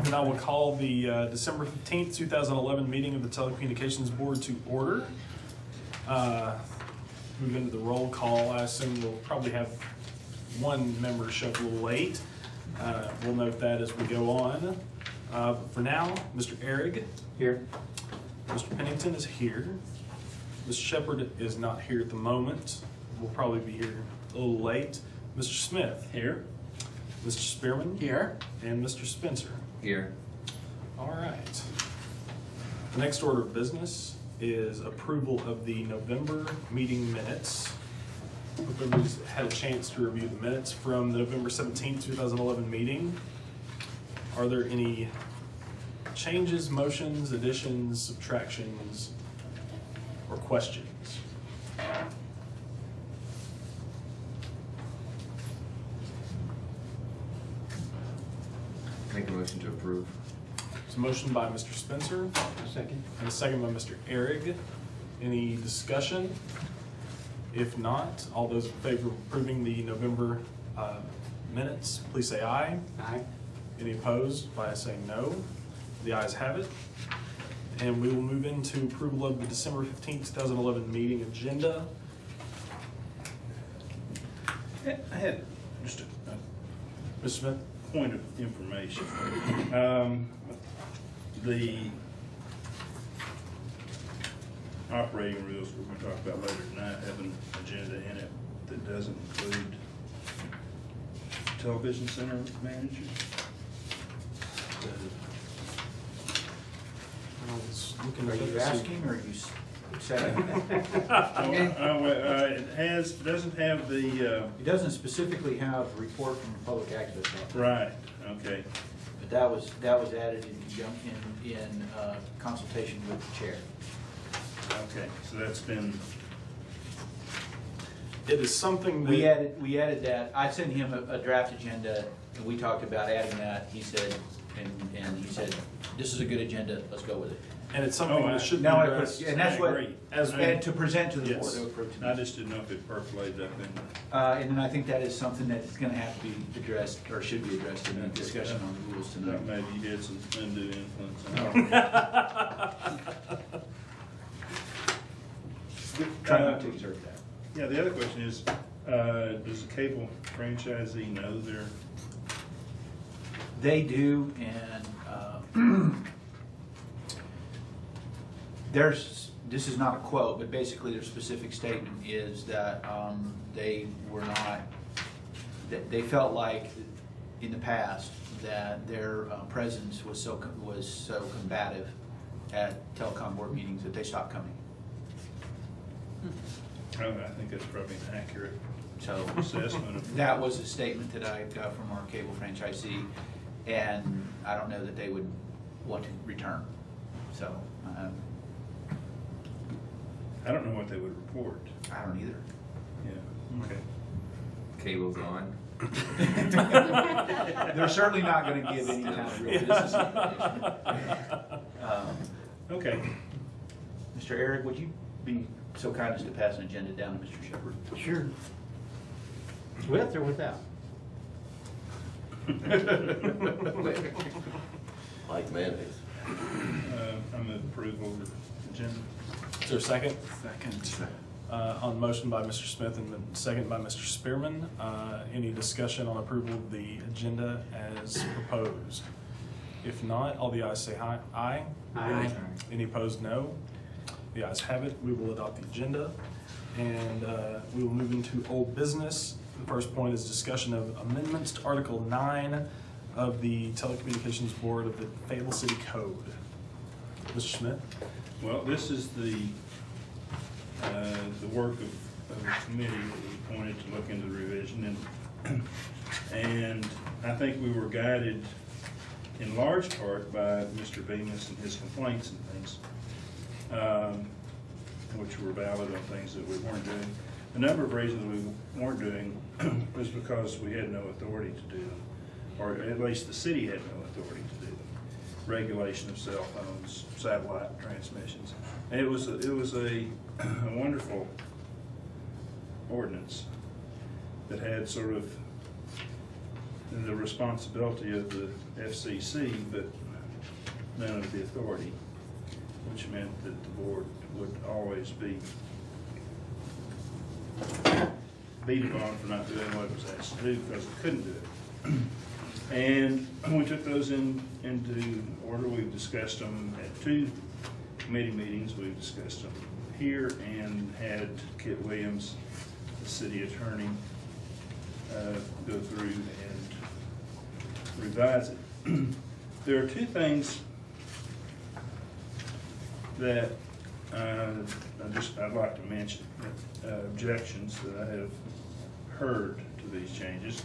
Then I will call the December 15th, 2011 meeting of the Telecommunications Board to order. Move into the roll call. I assume we'll probably have one member show up a little late. We'll note that as we go on. For now, Mr. Ehrig. Here. Mr. Pennington is here. Ms. Shepard is not here at the moment. We'll probably be here a little late. Mr. Smith. Here. Mr. Spearman. Here. And Mr. Spencer. Here. All right. The next order of business is approval of the November meeting minutes. Hope everybody's had a chance to review the minutes from the November 17th, 2011 meeting. Are there any changes, motions, additions, subtractions, or questions? Make a motion to approve. It's a motion by Mr. Spencer. A second. And a second by Mr. Ehrig. Any discussion? If not, all those in favor of approving the November minutes, please say aye. Aye. Any opposed by saying no? The ayes have it. And we will move into approval of the December 15th, 2011 meeting agenda. I had just Mr. Smith? point of information. The operating rules we're going to talk about later tonight have an agenda in it that doesn't include television center manager. Are you asking or are you saying? It doesn't have the, It doesn't specifically have a report from the public access office. right, okay. But that was added in consultation with the chair. Okay, so that's been, It is something that... We added that. I sent him a draft agenda and we talked about adding that. He said, and he said, this is a good agenda, let's go with it. And it's something that should be Now, addressed. and that's what, As and to present to the Yes. board. I just didn't know if it percolated up in. And then I think that is something that's gonna have to be addressed, or should be addressed in the discussion on the rules tonight. Maybe you had some undue influence on Try not to exert that. Yeah, the other question is, does the cable franchisee know their? They do, and this is not a quote, but basically their specific statement is that they were not, they felt like in the past that their presence was so combative at telecom board meetings that they stopped coming. I think that's probably an accurate So assessment of. that was a statement that I got from our cable franchisee, and I don't know that they would want to return. So I don't know what they would report. I don't either. Yeah, okay. Cable's on. They're certainly not going to give any kind of real business information. Okay. Mr. Ehrig, would you be so kind as to pass an agenda down to Mr. Shepard? Sure. With or without? Like mayonnaise. I'm in approval of the agenda. Is there a second? Second. On motion by Mr. Smith and then second by Mr. Spearman. Any discussion on approval of the agenda as proposed? If not, all the ayes say aye. Aye. Aye. Any opposed, no. The ayes have it. We will adopt the agenda. And we will move into old business. The first point is discussion of amendments to Article 9 of the Telecommunications Board of the Fayetteville City Code. Mr. Smith? Well, this is the work of a committee that was appointed to look into the revision, and I think we were guided in large part by Mr. Bemis and his complaints and things, which were valid on things that we weren't doing. A number of reasons we weren't doing was because we had no authority to do them, or at least the city had no authority to do them. Regulation of cell phones, satellite transmissions. And it was a wonderful ordinance that had sort of the responsibility of the FCC, but none of the authority, which meant that the board would always be beat upon for not doing what it was asked to do because it couldn't do it. And we took those into order. We've discussed them at 2 committee meetings. We've discussed them here and had Kit Williams, the city attorney, go through and revise it. There are 2 things that I'd like to mention, objections that I have heard to these changes.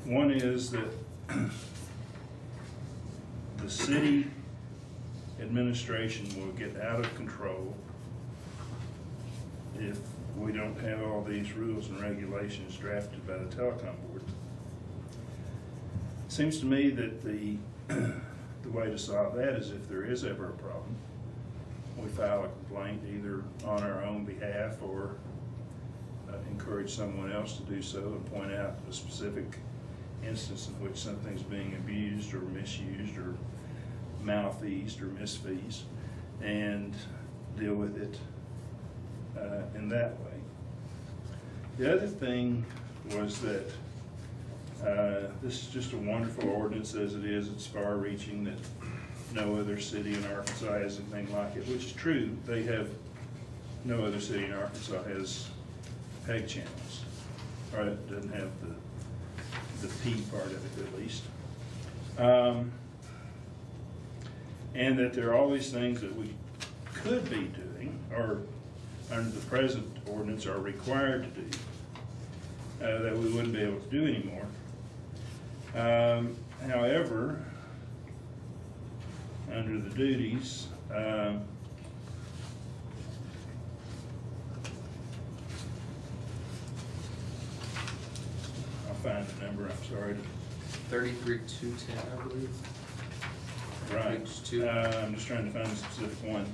One is that the city administration will get out of control if we don't have all these rules and regulations drafted by the telecom board. It seems to me that the way to solve that is if there is ever a problem, we file a complaint either on our own behalf or encourage someone else to do so and point out a specific instance in which something's being abused or misused or malfeased or misfeased and deal with it in that way. The other thing was that this is just a wonderful ordinance as it is. It's far-reaching, that no other city in Arkansas has anything like it, which is true. They have, no other city in Arkansas has peg channels, or it doesn't have the P part of it at least. And that there are all these things that we could be doing, or under the present ordinance are required to do, that we wouldn't be able to do anymore. However, under the duties, I'll find the number, I'm sorry. 33,210, I believe. Right. Page 2. I'm just trying to find a specific one.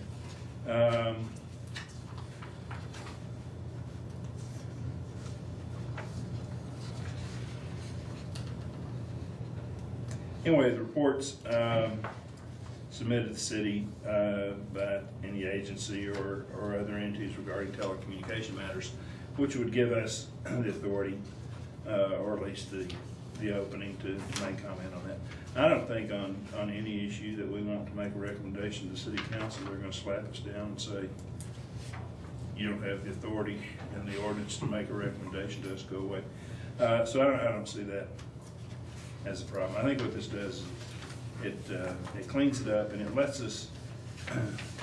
Anyway, the reports submitted to the city by any agency or other entities regarding telecommunication matters, which would give us the authority, or at least the opening to make comment on that. I don't think on any issue that we want to make a recommendation to the city council, they're going to slap us down and say, you don't have the authority in the ordinance to make a recommendation to us, go away. So I don't see that as a problem. I think what this does, it cleans it up and it lets us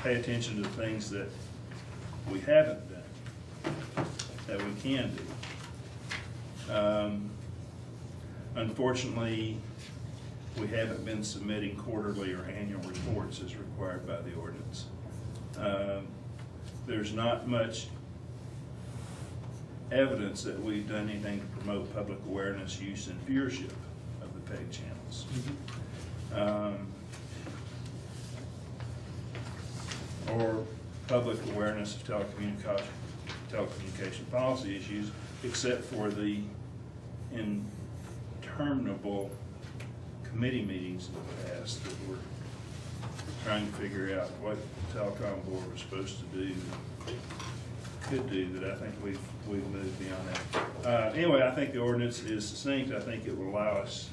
pay attention to things that we haven't done, that we can do. Unfortunately, we haven't been submitting quarterly or annual reports as required by the ordinance. There's not much evidence that we've done anything to promote public awareness, use, and viewership of the PEG channels. Or public awareness of telecommunication policy issues, except for the interminable committee meetings in the past that were trying to figure out what the telecom board was supposed to do, could do, that I think we've moved beyond that. Anyway, I think the ordinance is succinct. I think it will allow us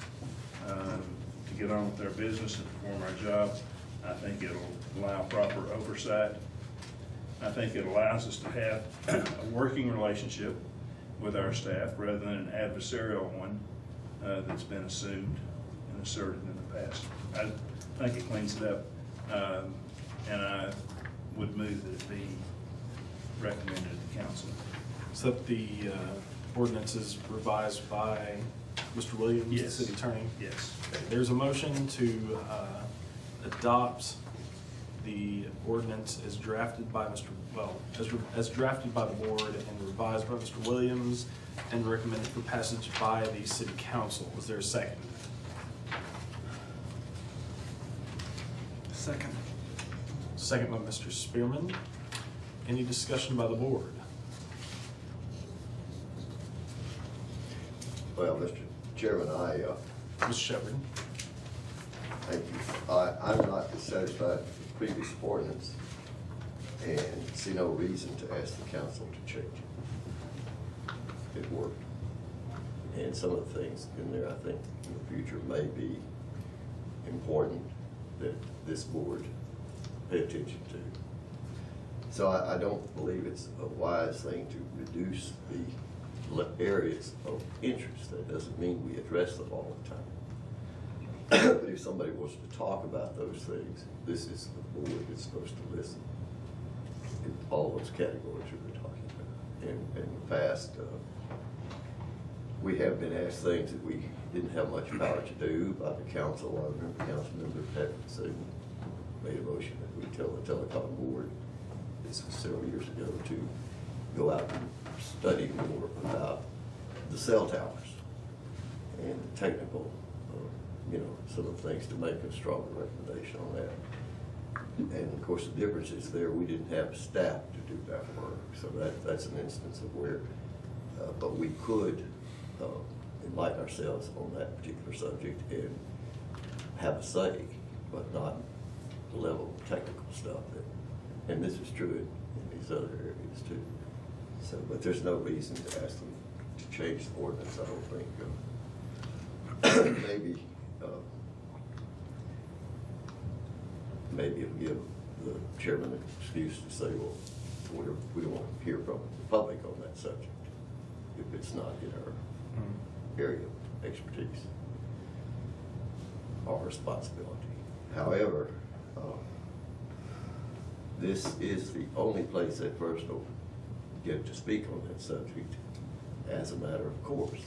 to get on with our business and perform our job. I think it'll allow proper oversight. I think it allows us to have a working relationship with our staff rather than an adversarial one that's been assumed and asserted in the past. I think it cleans it up, and I would move that it be recommended to the council. So that the ordinance is revised by Mr. Williams, Yes. the city attorney? Yes. Okay, there's a motion to adopt the ordinance as drafted by as drafted by the board and revised by Mr. Williams and recommended for passage by the city council. Is there a second? Second. Second by Mr. Spearman. Any discussion by the board? Well, Mr. Chairman, Mr. Shepherd? thank you. I'm not dissatisfied with the previous ordinance and see no reason to ask the council to change it. It worked. And some of the things in there, I think, in the future may be important that this board pay attention to. So I don't believe it's a wise thing to reduce the areas of interest. That doesn't mean we address them all the time. But if somebody wants to talk about those things, this is the board that's supposed to listen in all those categories that we're talking about. And in the past, we have been asked things that we didn't have much power to do by the council. I remember Councilmember Patterson made a motion that we tell the telecom board, this was several years ago, to go out and study more about the cell towers and the technical, some of the things to make a stronger recommendation on that. And of course, the difference is there, we didn't have staff to do that work. So that's an instance of where, but we could enlighten ourselves on that particular subject and have a say, but not the level of technical stuff that, and this is true in these other areas too. So, but there's no reason to ask them to change the ordinance, I don't think. Maybe it'll give the chairman an excuse to say, well, we don't want to hear from the public on that subject if it's not in our area of expertise or responsibility. However, this is the only that that person will get to speak on that subject as a matter of course.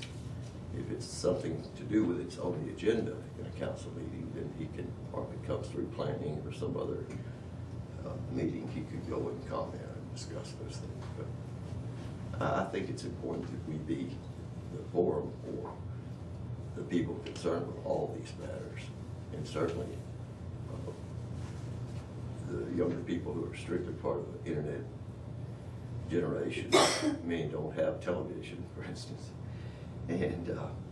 If it's something to do with its own agenda in a council meeting, then he can, or if it comes through planning or some other meeting, he could go and comment and discuss those things. But I think it's important that we be the forum for the people concerned with all these matters, and certainly the younger people who are strictly part of the internet generation. Many don't have television, for instance, and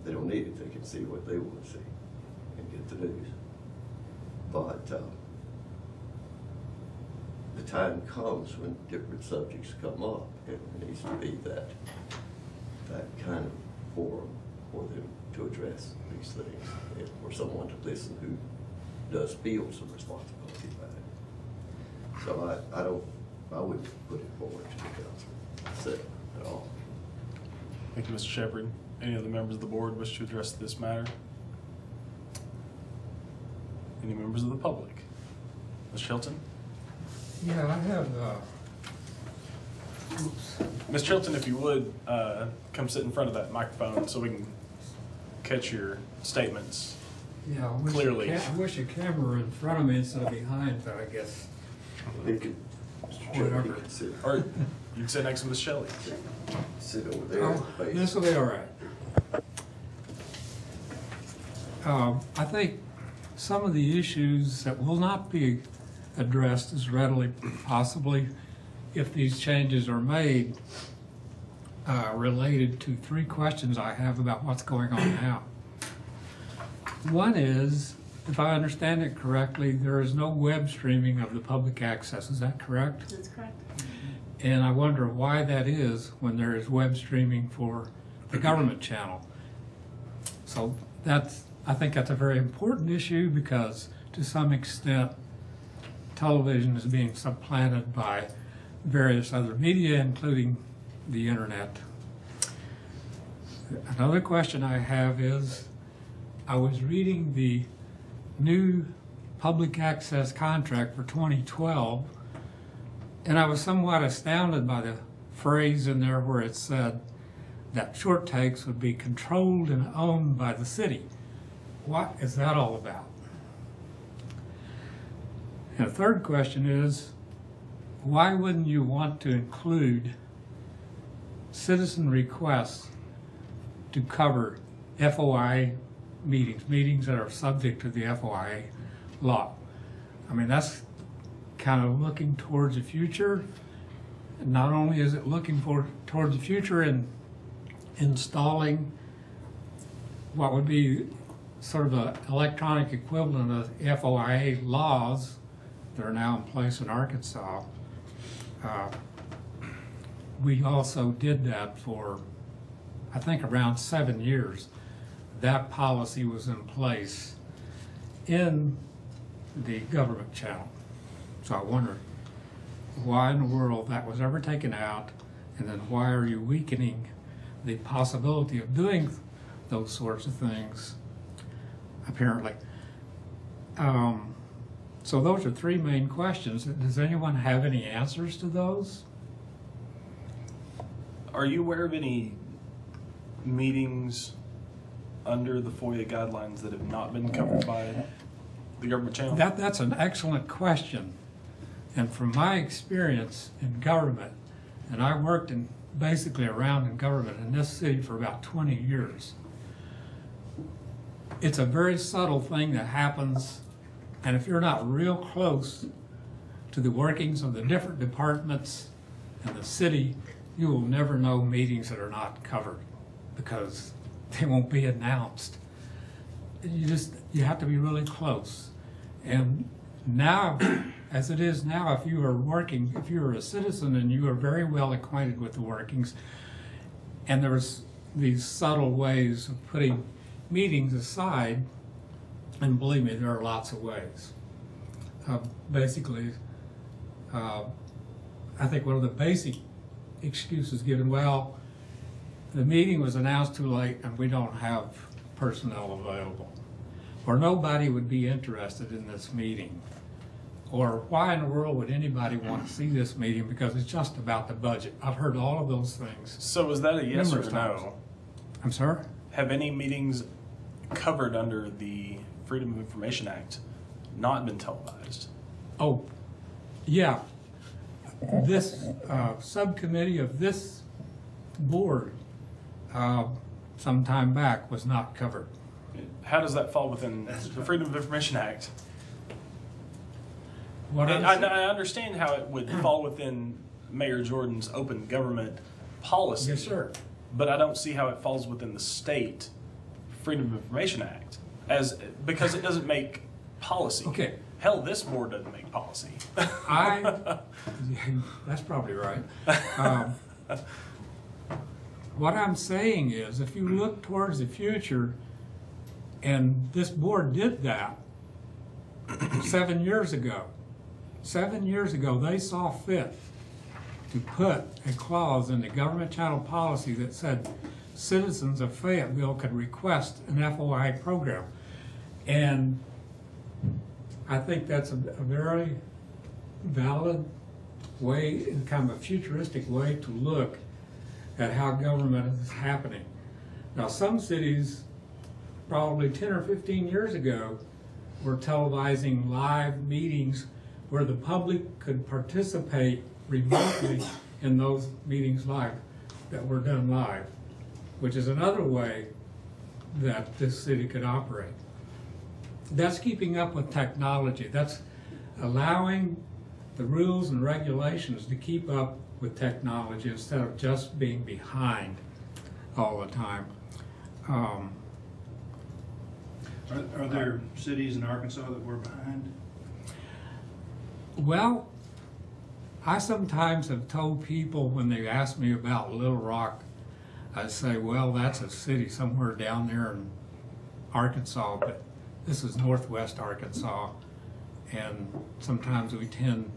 they don't need it. They can see what they want to see and get the news. But the time comes when different subjects come up, and there needs to be that kind of forum for them to address these things, and for someone to listen who does feel some responsibility about it. So I wouldn't put it forward to the council at all. Thank you, Mr. Shepherd. Any other members of the board wish to address this matter? Any members of the public? Ms. Shelton? Yeah, I have, Ms. Shelton, if you would, come sit in front of that microphone so we can catch your statements yeah, I wish clearly. I wish a camera were in front of me instead of behind, but I guess. He could, Mr. Chairman, he Whatever. could sit, Or you can sit next to Ms. Shelley. sit over there. Oh, and face. this will be all right. I think some of the issues that will not be addressed as readily possibly if these changes are made related to three questions I have about what's going on now. One is, if I understand it correctly, there is no web streaming of the public access. Is that correct? That's correct. And I wonder why that is when there is web streaming for the government channel. So I think that's a very important issue because to some extent television is being supplanted by various other media, including the internet. Another question I have is, I was reading the new public access contract for 2012, and I was somewhat astounded by the phrase in there where it said that short takes would be controlled and owned by the city. What is that all about? And the third question is, why wouldn't you want to include citizen requests to cover FOIA meetings that are subject to the FOIA law? I mean, that's kind of looking towards the future. Not only is it looking towards the future and installing what would be sort of an electronic equivalent of FOIA laws that are now in place in Arkansas. We also did that for, I think, around 7 years. That policy was in place in the government channel. So I wonder why in the world that was ever taken out, and then why are you weakening the possibility of doing those sorts of things, apparently. So those are three main questions. Does anyone have any answers to those? Are you aware of any meetings under the FOIA guidelines that have not been covered by the government channel? That's an excellent question. And from my experience in government, and I worked in basically around in government in this city for about 20 years, it's a very subtle thing that happens, and if you're not real close to the workings of the different departments and the city, you will never know meetings that are not covered because they won't be announced. You have to be really close. And now, as it is now, if you are a citizen and you are very well acquainted with the workings, and there's these subtle ways of putting meetings aside, and believe me, there are lots of ways. Basically, I think one of the basic excuses given, well, the meeting was announced too late and we don't have personnel available, or nobody would be interested in this meeting, or why in the world would anybody want to see this meeting because it's just about the budget. I've heard all of those things. So is that a yes or Numerous times. no? I'm sorry? Have any meetings covered under the Freedom of Information Act not been televised? Oh, yeah. This subcommittee of this board some time back was not covered. How does that fall within the Freedom of Information Act? What I I'm understand how it would fall within Mayor Jordan's open government policy. Yes, sir. But I don't see how it falls within the state Freedom of Information Act, because it doesn't make policy. Okay. Hell, this board doesn't make policy. That's probably right. What I'm saying is, if you look towards the future, and this board did that 7 years ago. 7 years ago, they saw fit to put a clause in the government channel policy that said citizens of Fayetteville could request an FOI program. And I think that's a very valid way, and kind of a futuristic way to look at how government is happening. Now, some cities, probably 10 or 15 years ago, were televising live meetings where the public could participate remotely in those meetings live, that were done live, which is another way that this city could operate. That's keeping up with technology. That's allowing the rules and regulations to keep up with technology instead of just being behind all the time. Are there cities in Arkansas that we're behind? Well, I sometimes have told people when they ask me about Little Rock, I say, well, that's a city somewhere down there in Arkansas, but this is northwest Arkansas, and sometimes we tend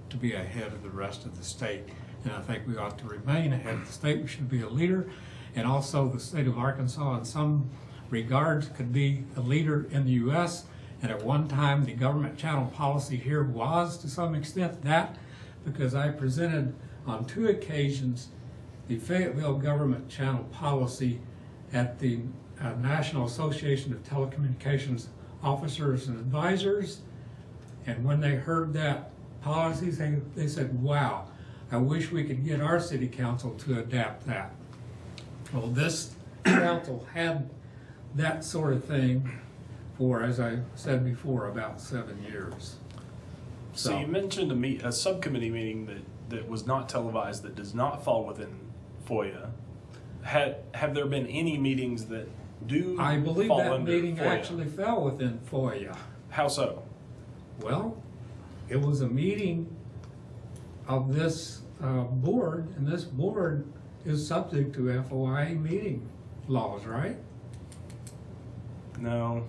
to be ahead of the rest of the state. And I think we ought to remain ahead of the state. We should be a leader, and also the state of Arkansas in some regards could be a leader in the U.S. And at one time, the government channel policy here was, to some extent, that, because I presented on 2 occasions the Fayetteville government channel policy at the National Association of Telecommunications Officers and Advisors. And when they heard that policy, they said, wow, I wish we could get our city council to adapt that. Well, this council had that sort of thing for, as I said before, about 7 years. So you mentioned a subcommittee meeting that was not televised, that does not fall within FOIA. Have there been any meetings that do I believe fall that under meeting FOIA. actually fell within FOIA. How so? Well, it was a meeting of this board, and this board is subject to FOIA meeting laws, right? No.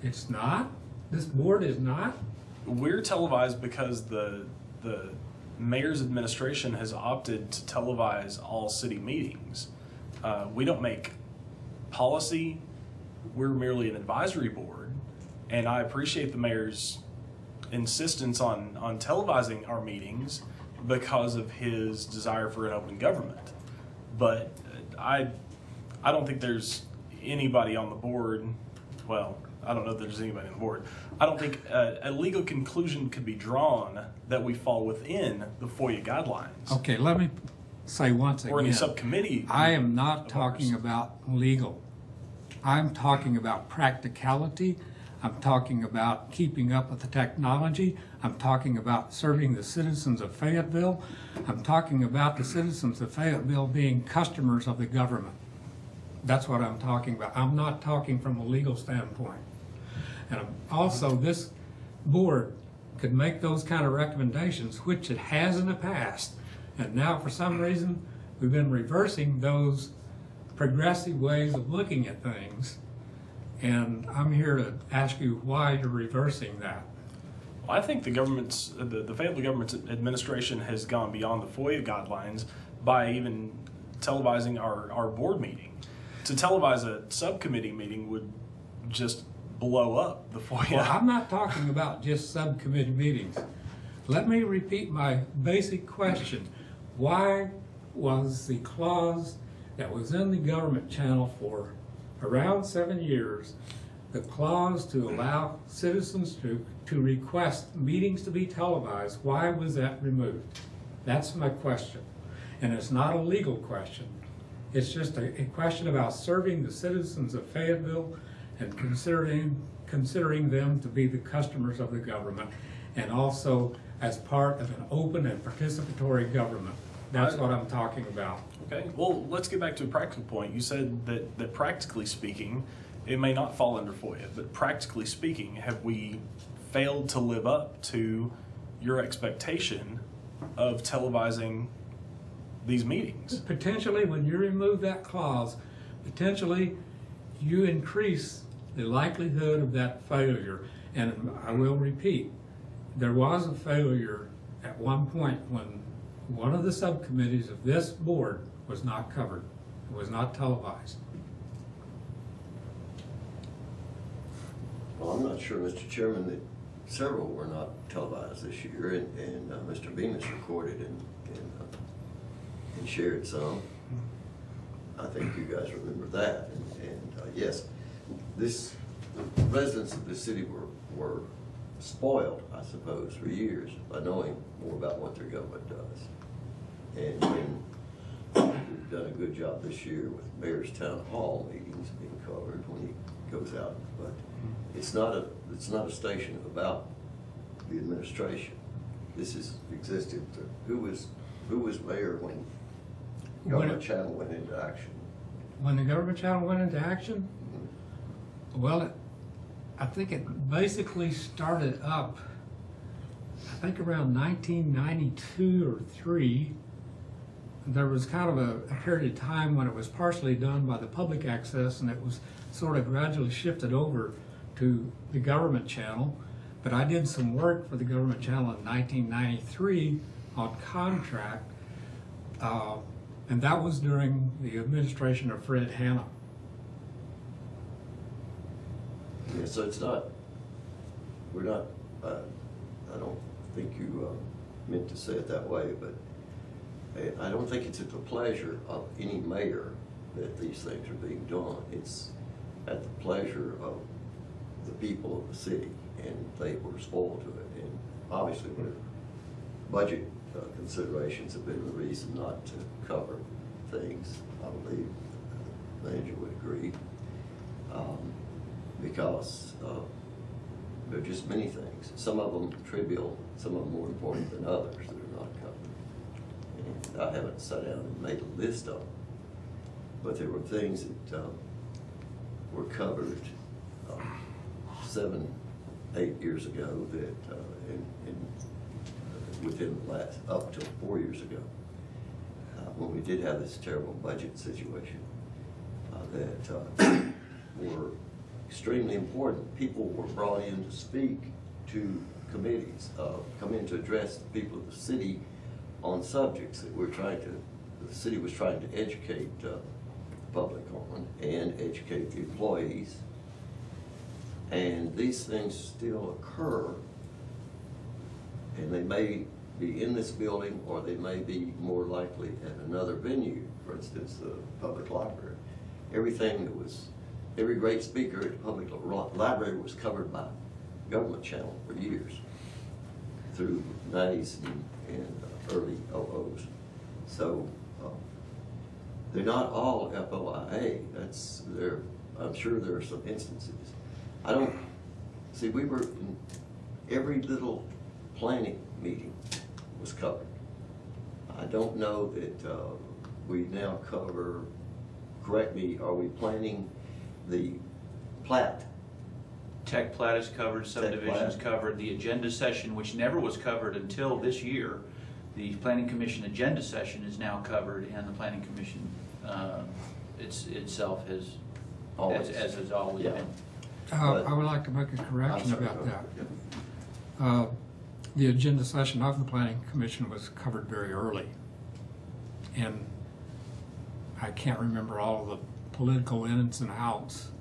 It's not? This board is not? We're televised because the mayor's administration has opted to televise all city meetings. We don't make policy. We're merely an advisory board, and I appreciate the mayor's insistence on televising our meetings because of his desire for an open government. But I don't think there's anybody on the board, well, I don't know if there's anybody on the board. I don't think a legal conclusion could be drawn that we fall within the FOIA guidelines. Okay, let me say once Or any again, subcommittee. I am not of talking ours. about legal. I'm talking about practicality. I'm talking about keeping up with the technology. I'm talking about serving the citizens of Fayetteville. I'm talking about the citizens of Fayetteville being customers of the government. That's what I'm talking about. I'm not talking from a legal standpoint. And also, this board could make those kind of recommendations, which it has in the past. And now, for some reason, we've been reversing those progressive ways of looking at things. And I'm here to ask you why you're reversing that. Well, I think the Fayetteville government's administration has gone beyond the FOIA guidelines by even televising our board meeting. To televise a subcommittee meeting would just blow up the FOIA. Well, I'm not talking about just subcommittee meetings. Let me repeat my basic question. Why was the clause that was in the government channel for around 7 years, the clause to allow citizens to request meetings to be televised, why was that removed? That's my question. And it's not a legal question. It's just a question about serving the citizens of Fayetteville and considering them to be the customers of the government, and also as part of an open and participatory government. That's what I'm talking about. Okay, well, let's get back to a practical point. You said that practically speaking, it may not fall under FOIA, but practically speaking, have we failed to live up to your expectation of televising these meetings? Potentially, when you remove that clause, potentially you increase the likelihood of that failure. And I will repeat, there was a failure at one point when one of the subcommittees of this board was not covered, it was not televised. Well, I'm not sure, Mr. Chairman, that several were not televised this year, and Mr. Bemis recorded and shared some. I think you guys remember that. And yes, the residents of this city were spoiled, I suppose, for years by knowing more about what their government does. And we've done a good job this year with Mayor's Town Hall meetings being covered when he goes out. But it's not a station about the administration. This has existed. Who was mayor when government channel went into action? When the government channel went into action? Well, I think it basically started up, I think around 1992 or 3. There was kind of a period of time when it was partially done by the public access, and it was sort of gradually shifted over to the government channel. But I did some work for the government channel in 1993 on contract, and that was during the administration of Fred Hanna. Yeah, so it's not, we're not, I don't think you meant to say it that way, but I don't think it's at the pleasure of any mayor that these things are being done. It's at the pleasure of the people of the city, and they were spoiled to it. And obviously, budget considerations have been the reason not to cover things. I believe the manager would agree, because there are just many things. Some of them trivial, some of them more important than others that are not covered. And I haven't sat down and made a list of them, but there were things that were covered 7, 8 years ago that, within the last, up to 4 years ago, when we did have this terrible budget situation, that were extremely important. People were brought in to speak to committees, come in to address the people of the city on subjects that the city was trying to educate the public on and educate the employees. And these things still occur, and they may be in this building, or they may be more likely at another venue, for instance, the public library. Every great speaker at the public library was covered by government channel for years, through 90s and early 00s. So they're not all FOIA. I'm sure there are some instances. We were in every little planning meeting was covered. I don't know that we now cover, correct me, are we planning the plat? Tech plat is covered, subdivisions plat. covered, the agenda session, which never was covered until this year. The Planning Commission agenda session is now covered, and the Planning Commission itself has, as has always Yeah. been. I would like to make a correction about that. The agenda session of the Planning Commission was covered very early. And I can't remember all of the political ins and outs,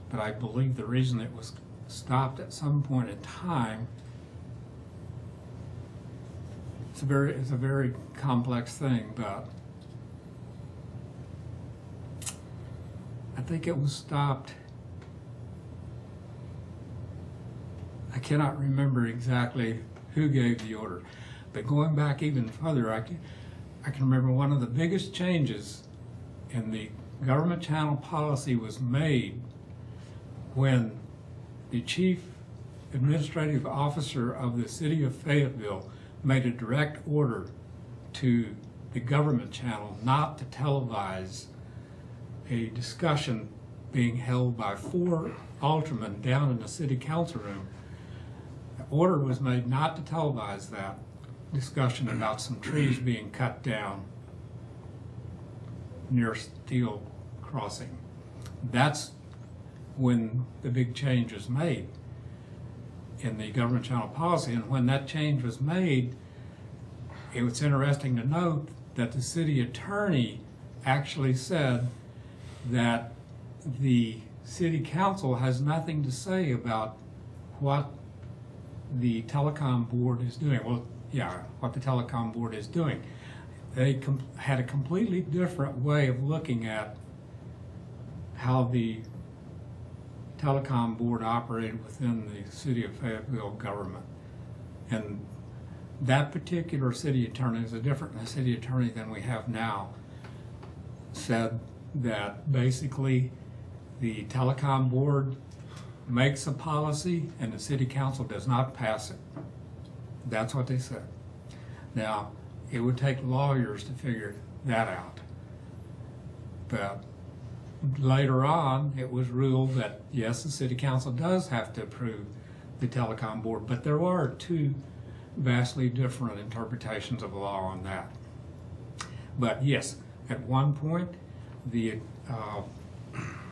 but I believe the reason it was stopped at some point in time, it's a very complex thing, but I think it was stopped. I cannot remember exactly who gave the order, but going back even further, I can remember one of the biggest changes in the government channel policy was made when the chief administrative officer of the city of Fayetteville made a direct order to the government channel not to televise a discussion being held by 4 aldermen down in the city council room. The order was made not to televise that discussion about some trees being cut down near Steel Crossing. That's when the big change was made in the government channel policy. And when that change was made, it was interesting to note that the city attorney actually said that the city council has nothing to say about what the telecom board is doing. Well, yeah, what the telecom board is doing. They had a completely different way of looking at how the telecom board operated within the city of Fayetteville government. And that particular city attorney is a different city attorney than we have now, said that basically the telecom board makes a policy and the city council does not pass it. That's what they said. Now, it would take lawyers to figure that out. But later on, it was ruled that, yes, the city council does have to approve the telecom board, but there are 2 vastly different interpretations of the law on that. But yes, at one point, the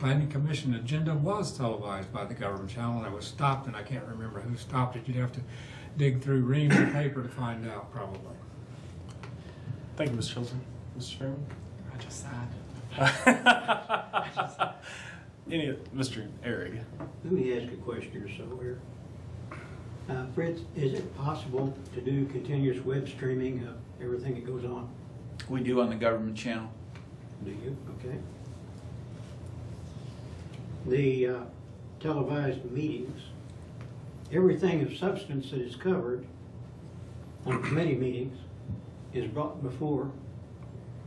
Planning Commission agenda was televised by the government channel, and it was stopped, and I can't remember who stopped it. You'd have to dig through reams of paper to find out, probably. Thank you, Mr. Chilton. Mr. Chairman? I just signed. Mr. Eric? Let me ask a question or so here. Fritz, is it possible to do continuous web streaming of everything that goes on? We do on the government channel. Do you? Okay. The televised meetings, everything of substance that is covered on committee meetings is brought before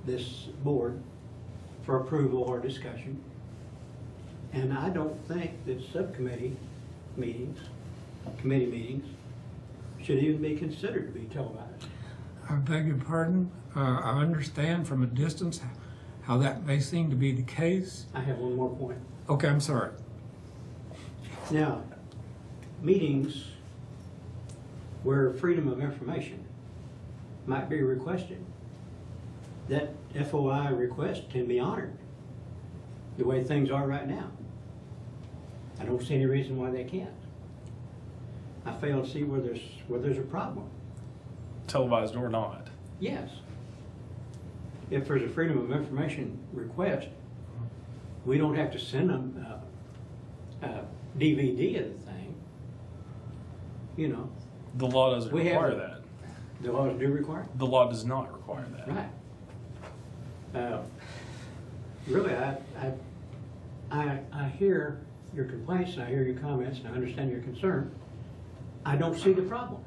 this board for approval or discussion. And I don't think that subcommittee meetings, committee meetings, should even be considered to be televised. I beg your pardon. I understand from a distance how that may seem to be the case. I have one more point. Okay, I'm sorry. Now, meetings where freedom of information might be requested, that FOI request can be honored the way things are right now. I don't see any reason why they can't. I fail to see where there's a problem. Televised or not. Yes. If there's a freedom of information request, we don't have to send them a DVD of the thing. You know, The law doesn't We have- require that. the laws do require it. The law does not require that. Right. Really, I hear your complaints, and I hear your comments, and I understand your concern. I don't see the problem.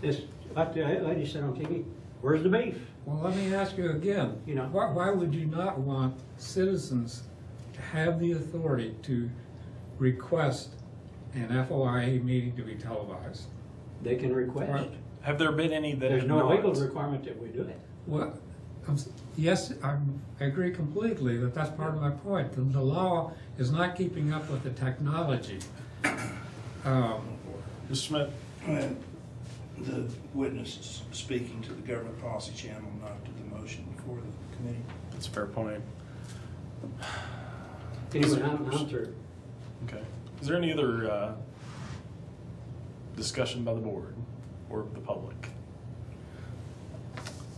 It's like the lady said on TV, where's the beef? Well, let me ask you again. You know. Why would you not want citizens to have the authority to request an FOIA meeting to be televised? They can request. Right. Have there been any that There's have no not? legal requirement that we do it. Well, yes, I agree completely that that's part of my point. The law is not keeping up with the technology. Mr. Smith? The witness is speaking to the government policy channel, not to the motion before the committee. That's a fair point. Anyway, I'm through. Okay. Is there any other discussion by the board or the public?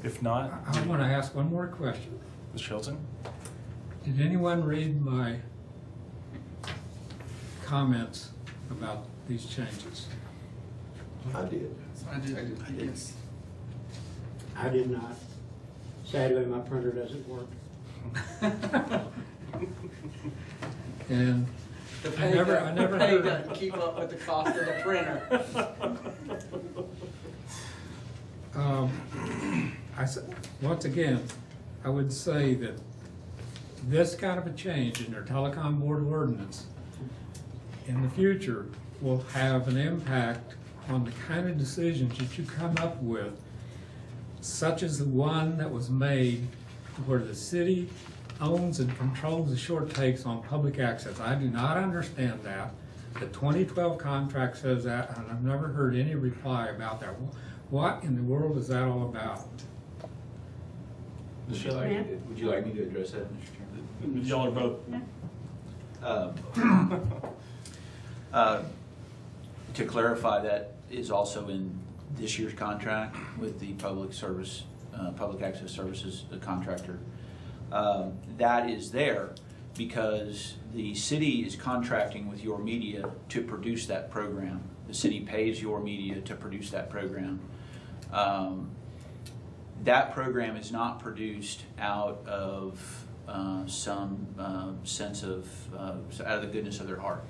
If not, I want to ask one more question. Ms. Shelton? Did anyone read my comments about these changes? I did. I did. Yes. I did not. Sadly, my printer doesn't work. And I never The pay heard. doesn't keep up with the cost of the printer. Once again, I would say that this kind of a change in their telecom board ordinance in the future will have an impact on the kind of decisions that you come up with, such as the one that was made where the city owns and controls the short takes on public access. I do not understand that. The 2012 contract says that, and I've never heard any reply about that. What in the world is that all about? Would you like me to address that, Mr. Chairman? Y'all are both. To clarify, that is also in this year's contract with the public access services contractor. That is there because the city is contracting with your media to produce that program. The city pays your media to produce that program. That program is not produced out of some sense of, out of the goodness of their heart.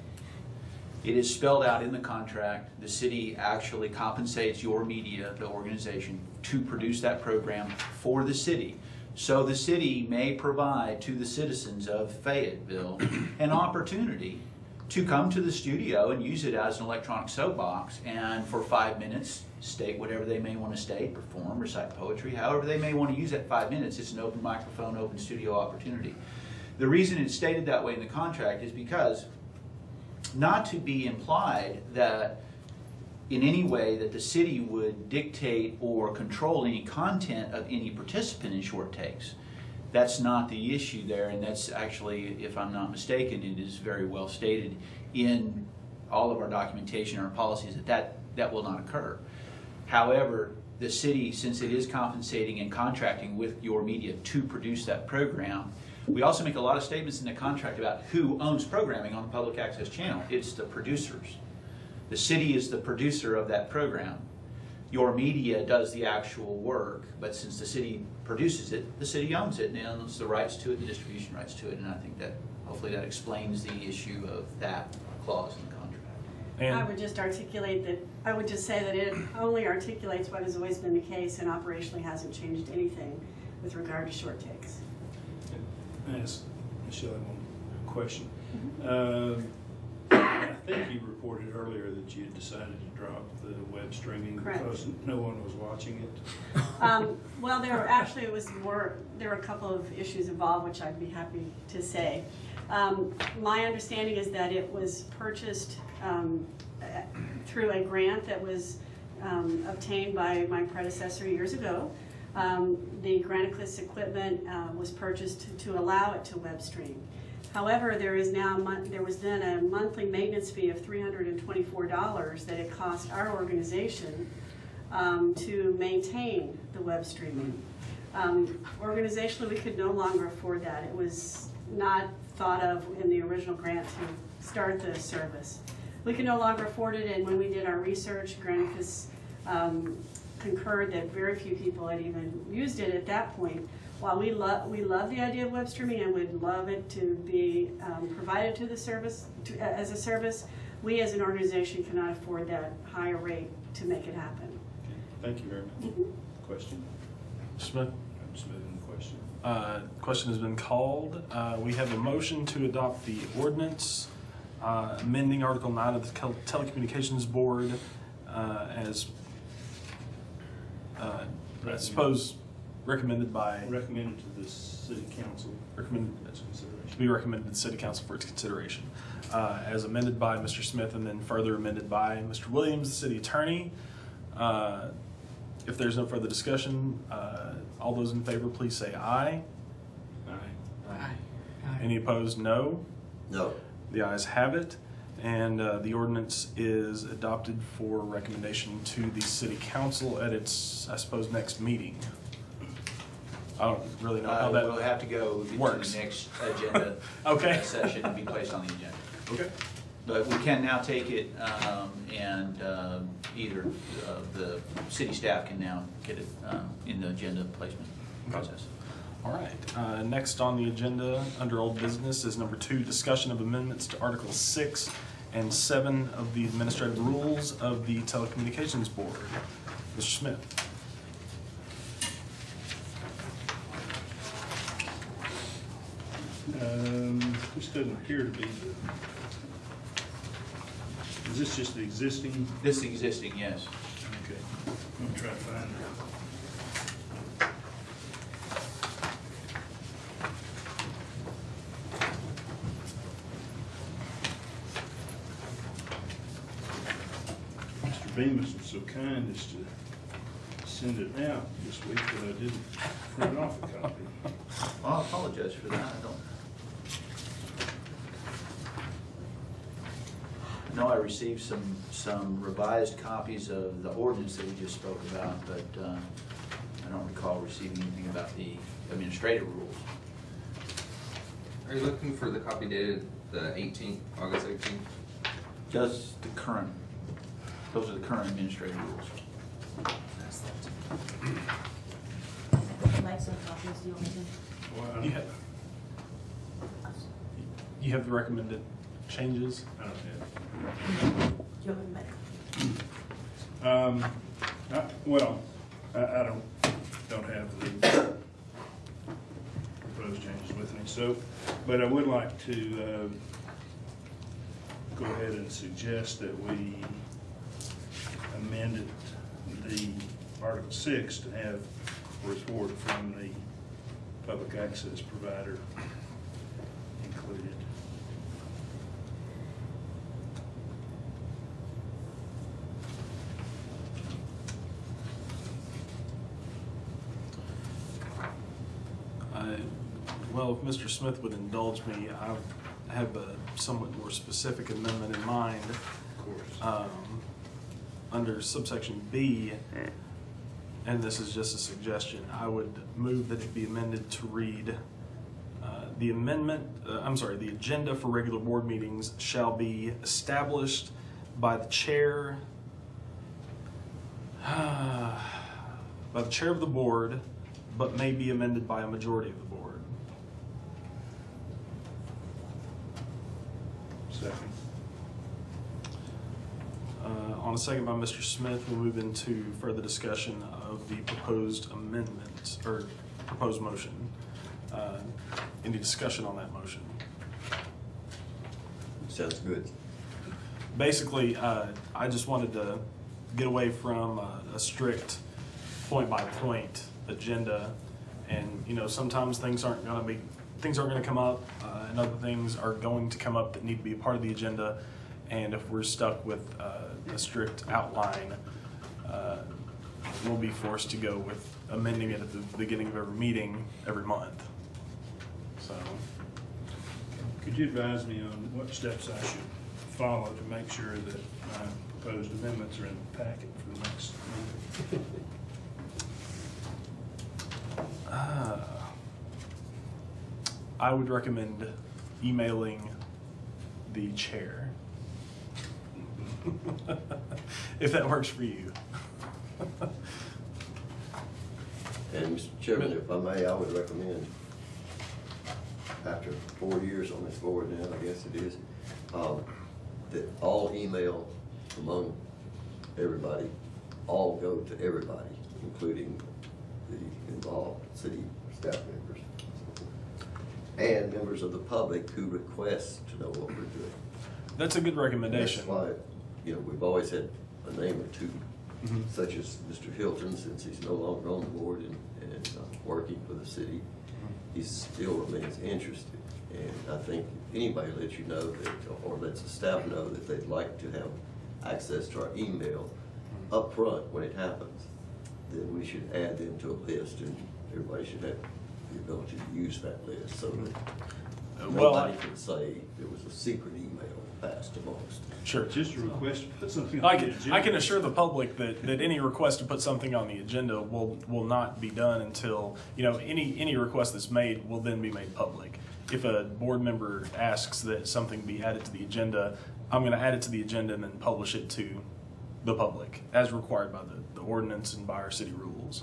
It is spelled out in the contract. The city actually compensates your media, the organization, to produce that program for the city. So the city may provide to the citizens of Fayetteville an opportunity to come to the studio and use it as an electronic soapbox and for 5 minutes state whatever they may want to state, perform, recite poetry, however they may want to use that 5 minutes. It's an open microphone, open studio opportunity. The reason it's stated that way in the contract is because not to be implied that in any way that the city would dictate or control any content of any participant in short takes. That's not the issue there, and that's actually, if I'm not mistaken, it is very well stated in all of our documentation, our policies, that will not occur. However, the city, since it is compensating and contracting with your media to produce that program, we also make a lot of statements in the contract about who owns programming on the public access channel. It's the producers. The city is the producer of that program. Your media does the actual work, but since the city produces it, the city owns it and owns the rights to it, the distribution rights to it, and I think that hopefully that explains the issue of that clause in the contract. And I would just articulate that, I would just say that it only articulates what has always been the case and operationally hasn't changed anything with regard to short takes. I ask Michelle one question. I think you reported earlier that you had decided to drop the web streaming Correct. because no one was watching it. Well, there were a couple of issues involved, which I'd be happy to say. My understanding is that it was purchased through a grant that was obtained by my predecessor years ago. The Granicus equipment was purchased to allow it to web stream. However, there was then a monthly maintenance fee of $324 that it cost our organization to maintain the web streaming. Organizationally, we could no longer afford that. It was not thought of in the original grant to start the service. We could no longer afford it, and when we did our research, Granicus concurred that very few people had even used it at that point. While we love the idea of web streaming and would love it to be provided to the service as a service, we as an organization cannot afford that higher rate to make it happen. Okay. Thank you very much. Question? Smith? I'm just moving the question. Question has been called. We have a motion to adopt the ordinance amending Article 9 of the Telecommunications Board as, I suppose, recommended by... Recommended to the city council. Recommended That's consideration. to be recommended to the city council for its consideration. As amended by Mr. Smith and then further amended by Mr. Williams, the city attorney. If there's no further discussion, all those in favor, please say aye. Aye. Any opposed, no. No. The ayes have it, and the ordinance is adopted for recommendation to the city council at its, I suppose, next meeting. I don't really know how that We'll have to go works. to the next agenda Okay. session and be placed on the agenda. Okay. But we can now take it, and either the city staff can now get it in the agenda placement process. All right. Next on the agenda, under old business, is number 2, discussion of amendments to Articles 6 and 7 of the administrative rules of the Telecommunications Board. Mr. Smith. This doesn't appear to be is this just the existing? This is existing, yes. Okay. I'm gonna try to find it. Mr. Bemis was so kind as to send it out this week that I didn't print off a copy. Well, I apologize for that. I know I received some revised copies of the ordinance that we just spoke about, but I don't recall receiving anything about the administrative rules. Are you looking for the copy dated the 18th, August 18th? Those are the current administrative rules. Like some copies, do you want me Well, You have the recommended changes? I don't have. to? Do you want me to make? Well, I don't have the proposed changes with me, so, but I would like to go ahead and suggest that we amended the Article 6 to have a report from the public access provider included. Well, if Mr. Smith would indulge me, I have a somewhat more specific amendment in mind. Of course. Under subsection B, and this is just a suggestion, I would move that it be amended to read, the agenda for regular board meetings shall be established by the chair of the board, but may be amended by a majority of the board. Second. On a second by Mr. Smith, we'll move into further discussion of the proposed amendment, or proposed motion. Any discussion on that motion? Sounds good. basically, I just wanted to get away from a strict point-by-point agenda. And, you know, sometimes things aren't gonna come up, and other things are going to come up that need to be a part of the agenda. And if we're stuck with a strict outline, we'll be forced to go with amending it at the beginning of every meeting every month. So, Could you advise me on what steps I should follow to make sure that my proposed amendments are in the packet for the next meeting? I would recommend emailing the chair. If that works for you. And Mr. Chairman, if I may, I would recommend, after 4 years on this board now, I guess it is, that all email among everybody, all go to everybody, including the involved city staff members and members of the public who request to know what we're doing. That's a good recommendation. And that's why, you know, we've always had a name or two, such as Mr. Hilton, since he's no longer on the board and working for the city, he still remains interested. And I think if anybody lets you know that, or lets the staff know that they'd like to have access to our email up front when it happens, then we should add them to a list, and everybody should have the ability to use that list so that nobody can say there was a secret email passed amongst. Sure. Just a request to put something on the agenda. I can assure the public that any request to put something on the agenda will not be done until, you know, any request that's made will then be made public. If a board member asks that something be added to the agenda, I'm going to add it to the agenda and then publish it to the public as required by the ordinance and by our city rules.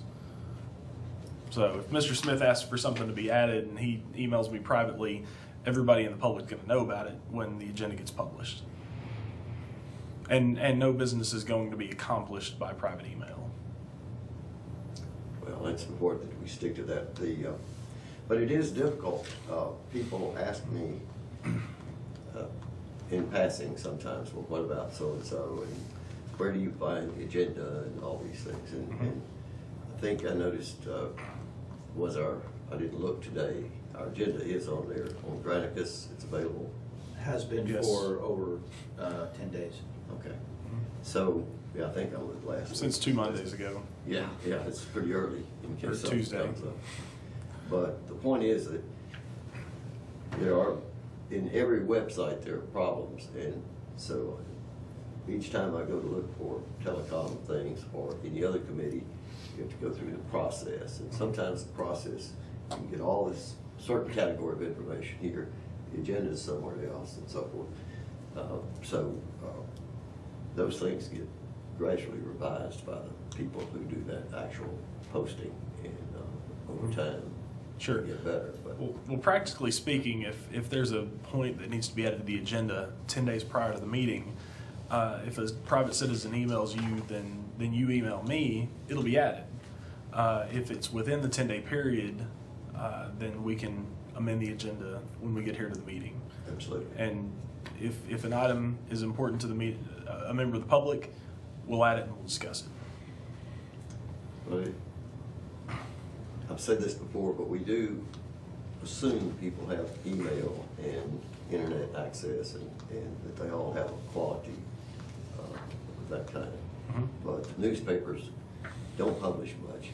So if Mr. Smith asks for something to be added and he emails me privately, everybody in the public is going to know about it when the agenda gets published. And no business is going to be accomplished by private email. Well, it's important that we stick to that. But it is difficult. People ask me in passing sometimes, well, what about so-and-so, and where do you find the agenda and all these things? And I think I noticed I didn't look today, our agenda is on there, on Granicus, it's available. Has been Yes. for over 10 days. Okay. So, yeah, I think I looked last week. Since 2 Mondays ago. Yeah, it's pretty early in Or case something Tuesday. comes up. But the point is that there are, in every website, there are problems. And so each time I go to look for telecom things or any other committee, you have to go through the process. And sometimes the process, you can get all this certain category of information here, the agenda is somewhere else and so forth. Those things get gradually revised by the people who do that actual posting, and over time, Sure. get better. But Well, practically speaking, if there's a point that needs to be added to the agenda 10 days prior to the meeting, if a private citizen emails you, then you email me, it'll be added. If it's within the 10-day period, then we can amend the agenda when we get here to the meeting. absolutely. And if an item is important to a member of the public, we'll add it and we'll discuss it. But I've said this before, but we do assume people have email and internet access, and that they all have a quality of that kind. But the newspapers don't publish much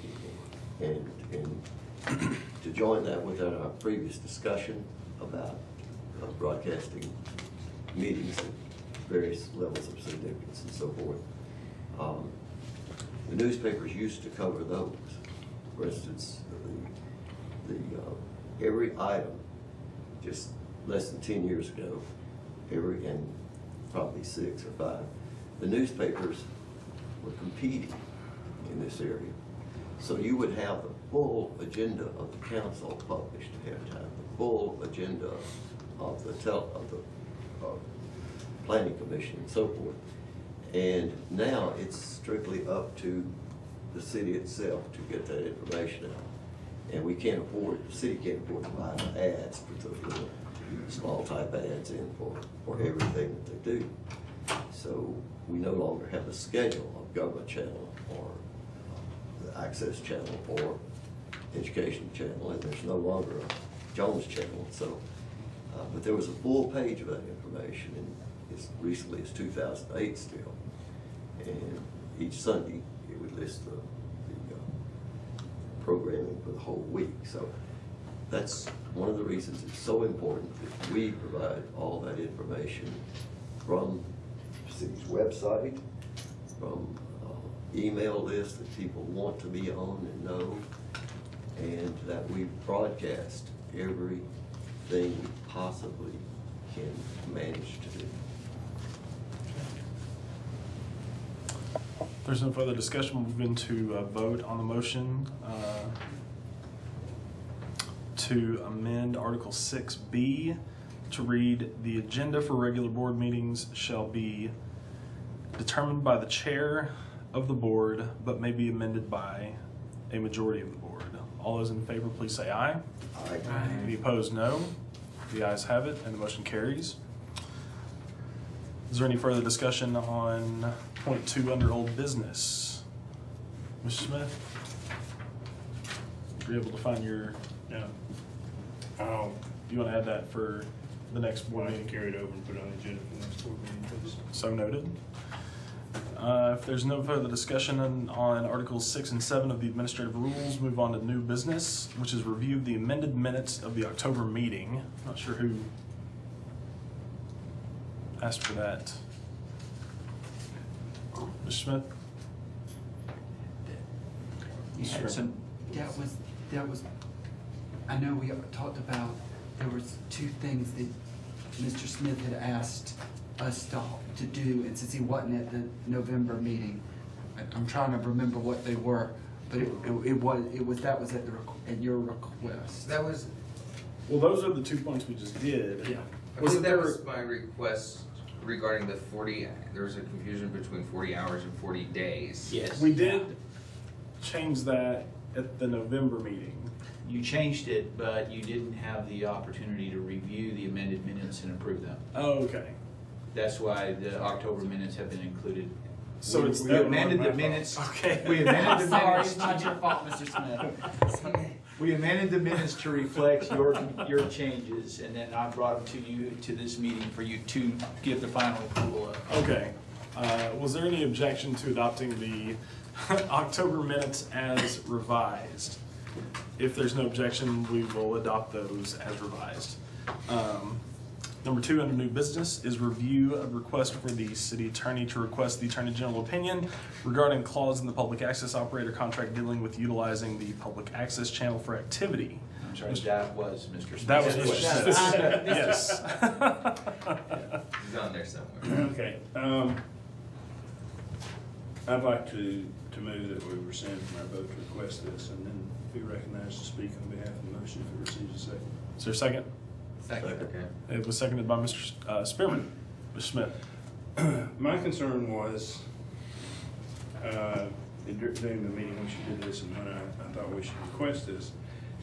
anymore. And to join that with our previous discussion about broadcasting meetings at various levels of significance and so forth, the newspapers used to cover those. For instance, every item, just less than 10 years ago, and probably 6 or 5, the newspapers were competing in this area. So you would have the full agenda of the council published ahead of time, the full agenda of the planning commission and so forth. And now it's strictly up to the city itself to get that information out. And we can't afford, the city can't afford to buy the ads, particularly small type ads in for everything that they do. So we no longer have a schedule of government channel or the access channel or education channel, and there's no longer a Jones channel. So, but there was a full page of that information, and as recently as 2008 still. And each Sunday, it would list the programming for the whole week. So that's one of the reasons it's so important that we provide all that information from the city's website, from email lists that people want to be on and know, and that we broadcast everything we possibly can manage to do. If there's no further discussion, we'll move into a vote on the motion to amend Article 6B to read, "The agenda for regular board meetings shall be determined by the chair of the board, but may be amended by a majority of the board." All those in favor, please say aye. Aye. Any opposed, no. The ayes have it, and the motion carries. Is there any further discussion on point 2 under old business? Mr. Smith? Were you able to find your, Yeah. you want to add that for the next board meeting? Carry it over and put it on the agenda for the next board meeting, please. So noted. If there's no further discussion on Articles 6 and 7 of the administrative rules, move on to new business, which is review of the amended minutes of the October meeting. Not sure who asked for that. Mr. Smith? You had some, that was, I know we talked about, there was 2 things that Mr. Smith had asked us to do, and since he wasn't at the November meeting, I'm trying to remember what they were, but that was at your request. That was, Well, those are the 2 points we just did. Yeah. I believe that was my request regarding the 40, there was a confusion between 40 hours and 40 days. Yes. We did change that at the November meeting. You changed it, but you didn't have the opportunity to review the amended minutes and approve them. Oh, okay. That's why the October minutes have been included. So it's We that amended one, the my minutes. fault. Okay. We amended the Sorry, minutes. it's not your fault, Mr. Smith. We amended the minutes to reflect your changes, and then I brought them to you, to this meeting, for you to give the final approval of. Okay. Was there any objection to adopting the October minutes as revised? If there's no objection, we will adopt those as revised. Number 2 under new business is review of request for the city attorney to request the attorney general opinion regarding clause in the public access operator contract dealing with utilizing the public access channel for activity. I'm sorry, that was Mr. Smith. That was Mr. Smith. Yes. He's on there somewhere. Okay, I'd like to move that we rescind from our vote to request this, and then be recognized to speak on behalf of the motion if it receives a second. Is there a second? Second. Okay. It was seconded by Mr. Spearman. Mr. Smith. My concern was, during the meeting when she did this and when I thought we should request this,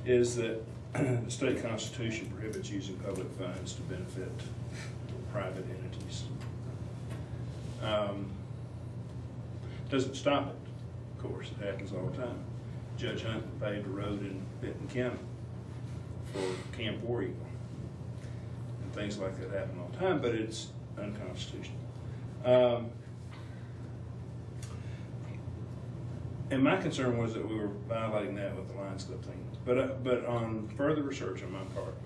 is that the state constitution prohibits using public funds to benefit private entities. Doesn't stop it, of course, it happens all the time. Judge Hunt paved a road in Benton County for Camp War Eagle. And things like that happen all the time, but it's unconstitutional. And my concern was that we were violating that with the Lions Club thing. But on further research on my part,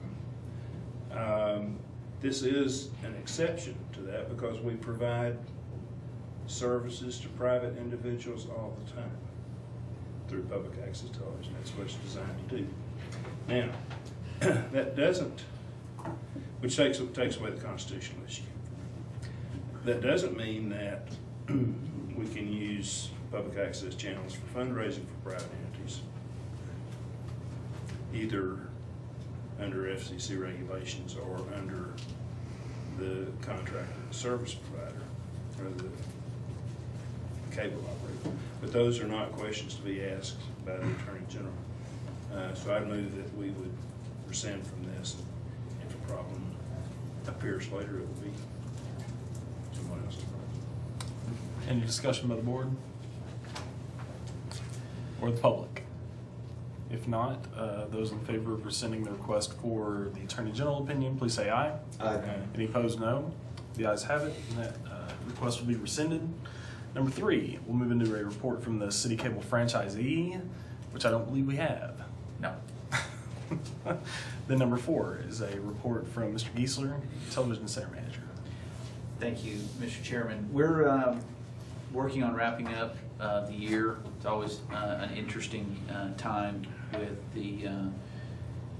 this is an exception to that because we provide services to private individuals all the time through public access television. That's what it's designed to do. Now, that doesn't, which takes away the constitutional issue. That doesn't mean that we can use public access channels for fundraising for private entities, either under FCC regulations or under the contract with the service provider or the cable operator. But those are not questions to be asked by the Attorney General. So I move that we would rescind from this. If a problem appears later, it will be someone else's problem. Any discussion by the board? Or the public? If not, those in favor of rescinding the request for the Attorney General opinion, please say aye. Aye. Any opposed, no. The ayes have it, and that request will be rescinded. Number 3, we'll move into a report from the City Cable franchisee, which I don't believe we have. No. Then number 4 is a report from Mr. Geisler, Television Center Manager. Thank you, Mr. Chairman. We're working on wrapping up the year. It's always an interesting time with the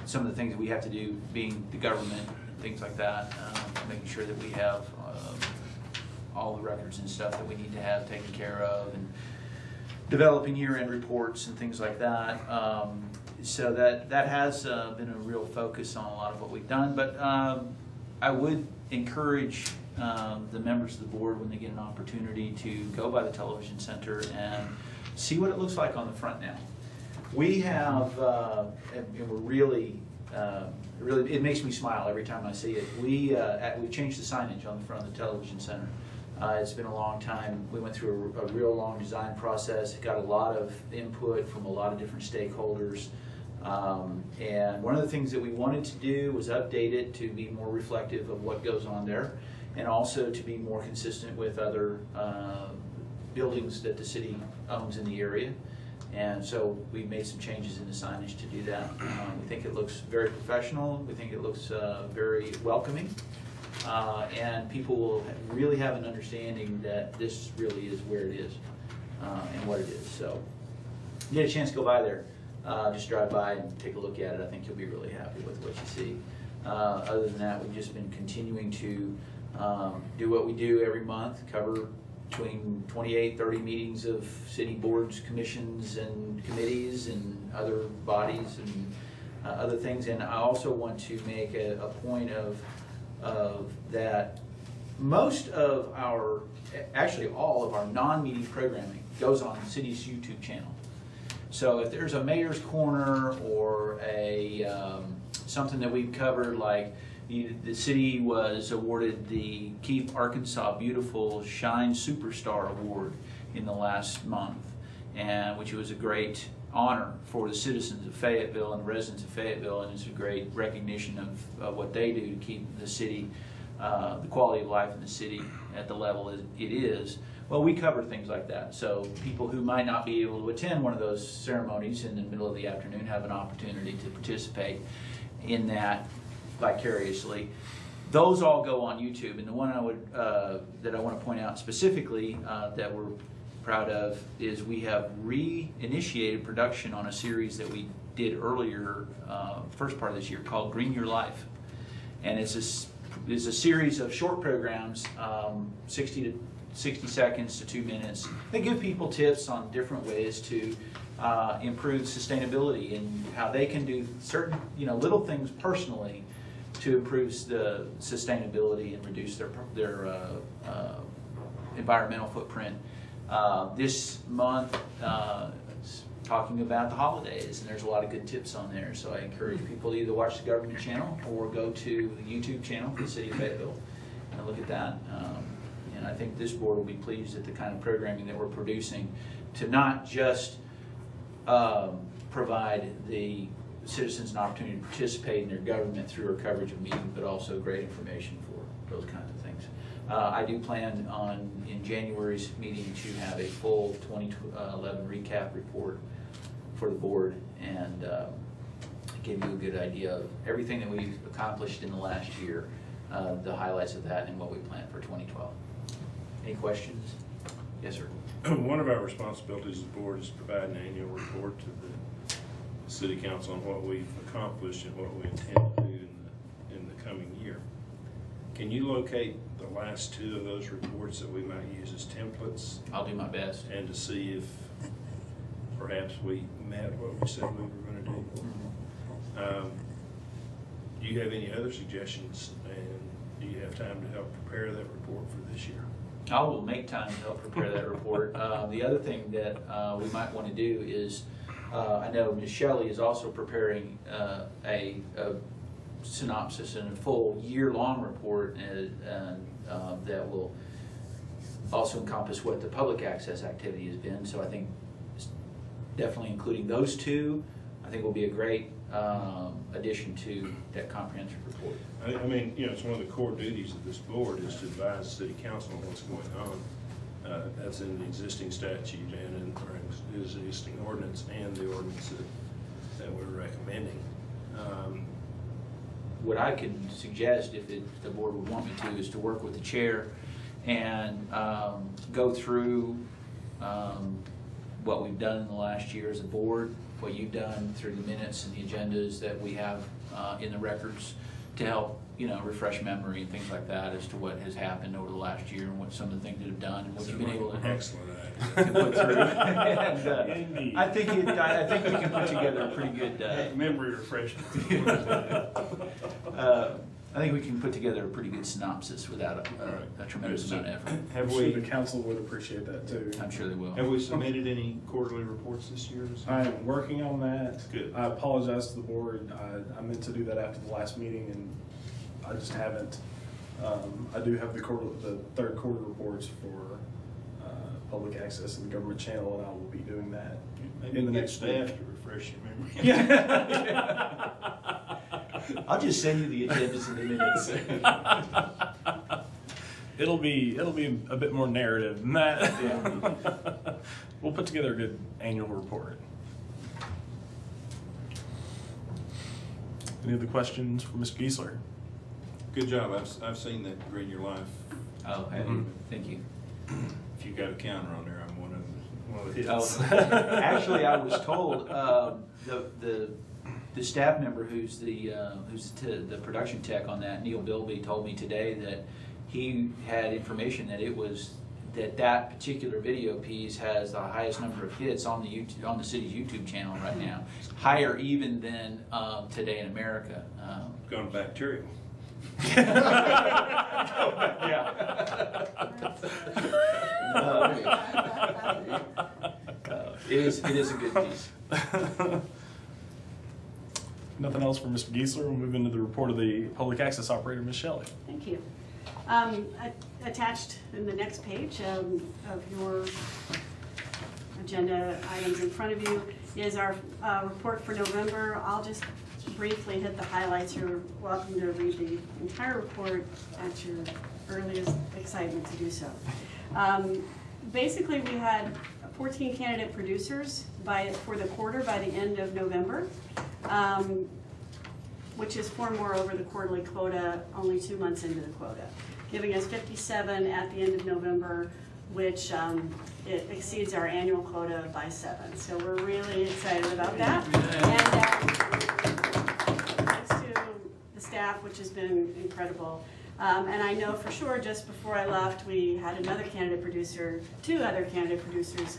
some of the things that we have to do, being the government, things like that, making sure that we have all the records and stuff that we need to have taken care of, and developing year-end reports and things like that. So that has been a real focus on a lot of what we've done. But I would encourage the members of the board, when they get an opportunity, to go by the television center and see what it looks like on the front now. We have, and we're really, it makes me smile every time I see it. We've changed the signage on the front of the television center. It's been a long time. We went through a real long design process. It got a lot of input from a lot of different stakeholders. And one of the things that we wanted to do was update it to be more reflective of what goes on there, and also to be more consistent with other buildings that the city owns in the area. And so we made some changes in the signage to do that. We think it looks very professional. We think it looks very welcoming. And people will really have an understanding that this really is where it is and what it is. So if you get a chance to go by there, just drive by and take a look at it. I think you'll be really happy with what you see. Other than that, we've just been continuing to do what we do every month, cover between 28, 30 meetings of city boards, commissions, and committees, and other bodies, and other things. And I also want to make a point of that most of our, actually all of our non-meeting programming goes on the city's YouTube channel. So if there's a mayor's corner or a something that we've covered, like the city was awarded the Keep Arkansas Beautiful Shine Superstar Award in the last month, and which was a great honor for the citizens of Fayetteville and the residents of Fayetteville, and it's a great recognition of what they do to keep the city, the quality of life in the city at the level it is. Well, we cover things like that, so people who might not be able to attend one of those ceremonies in the middle of the afternoon have an opportunity to participate in that vicariously. Those all go on YouTube, and the one I would that I want to point out specifically that we're proud of is we have reinitiated production on a series that we did earlier, first part of this year, called Green Your Life, and it's a series of short programs, 60 seconds to 2 minutes. They give people tips on different ways to improve sustainability and how they can do certain, little things personally to improve the sustainability and reduce their environmental footprint. This month, it's talking about the holidays, and there's a lot of good tips on there. So I encourage people to either watch the government channel or go to the YouTube channel for the city of Fayetteville and look at that. And I think this board will be pleased at the kind of programming that we're producing to not just provide the citizens an opportunity to participate in their government through our coverage of meetings, but also great information for those kinds of things. I do plan on, in January's meeting, to have a full 2011 recap report for the board and give you a good idea of everything that we've accomplished in the last year, the highlights of that, and what we plan for 2012. Any questions? Yes, sir. One of our responsibilities as a board is to provide an annual report to the city council on what we've accomplished and what we intend to do in the coming year. Can you locate the last 2 of those reports that we might use as templates? I'll do my best. And to see if perhaps we met what we said we were going to do. Do you have any other suggestions, and do you have time to help prepare that report for this year? I will make time to help prepare that report. The other thing that we might want to do is, I know Ms. Shelley is also preparing a synopsis and a full year-long report that will also encompass what the public access activity has been. So I think definitely including those two, I think will be a great addition to that comprehensive report. I mean, you know, it's one of the core duties of this board is to advise the city council on what's going on. That's in the existing statute and in our existing ordinance and the ordinance that we're recommending. What I can suggest, if the board would want me to, is to work with the chair and go through what we've done in the last year as a board, what you've done through the minutes and the agendas that we have in the records to help, you know, refresh memory and things like that as to what has happened over the last year and what some of the things that have done and what you've been able to Excellent to put through. And, I think we can put together a pretty good. Memory refreshment. I think we can put together a pretty good synopsis without a tremendous amount of effort. I'm sure the council would appreciate that too. I'm sure they will. Have we submitted any quarterly reports this year? I am working on that. Good. I apologize to the board. I meant to do that after the last meeting and I just haven't. I do have the third quarter reports for public access and the government channel, and I will be doing that in the next staff week. to refresh your memory. Yeah. I'll just send you the agendas in the minutes. It'll be a bit more narrative than that. Yeah. We'll put together a good annual report. Any other questions for Mr. Giesler? Good job. I've seen that Green Your Life. Oh, thank you. If you got a counter on there, I'm one of the hits. Oh, actually, I was told the staff member who's the production tech on that, Neil Bilby, told me today that he had information that that particular video piece has the highest number of hits on the city's YouTube channel right now, higher even than Today in America. Gone bacterial. Yeah. It is a good piece. Nothing else for Mr. Giesler. We'll move into the report of the public access operator, Ms. Shelley. Thank you. Attached in the next page of your agenda items in front of you is our report for November. I'll just briefly hit the highlights. You're welcome to read the entire report at your earliest excitement to do so. Basically, we had 14 candidate producers for the quarter by the end of November, which is 4 more over the quarterly quota only 2 months into the quota, giving us 57 at the end of November, which it exceeds our annual quota by 7. So we're really excited about that. And thanks to the staff, which has been incredible. And I know for sure just before I left, we had two other candidate producers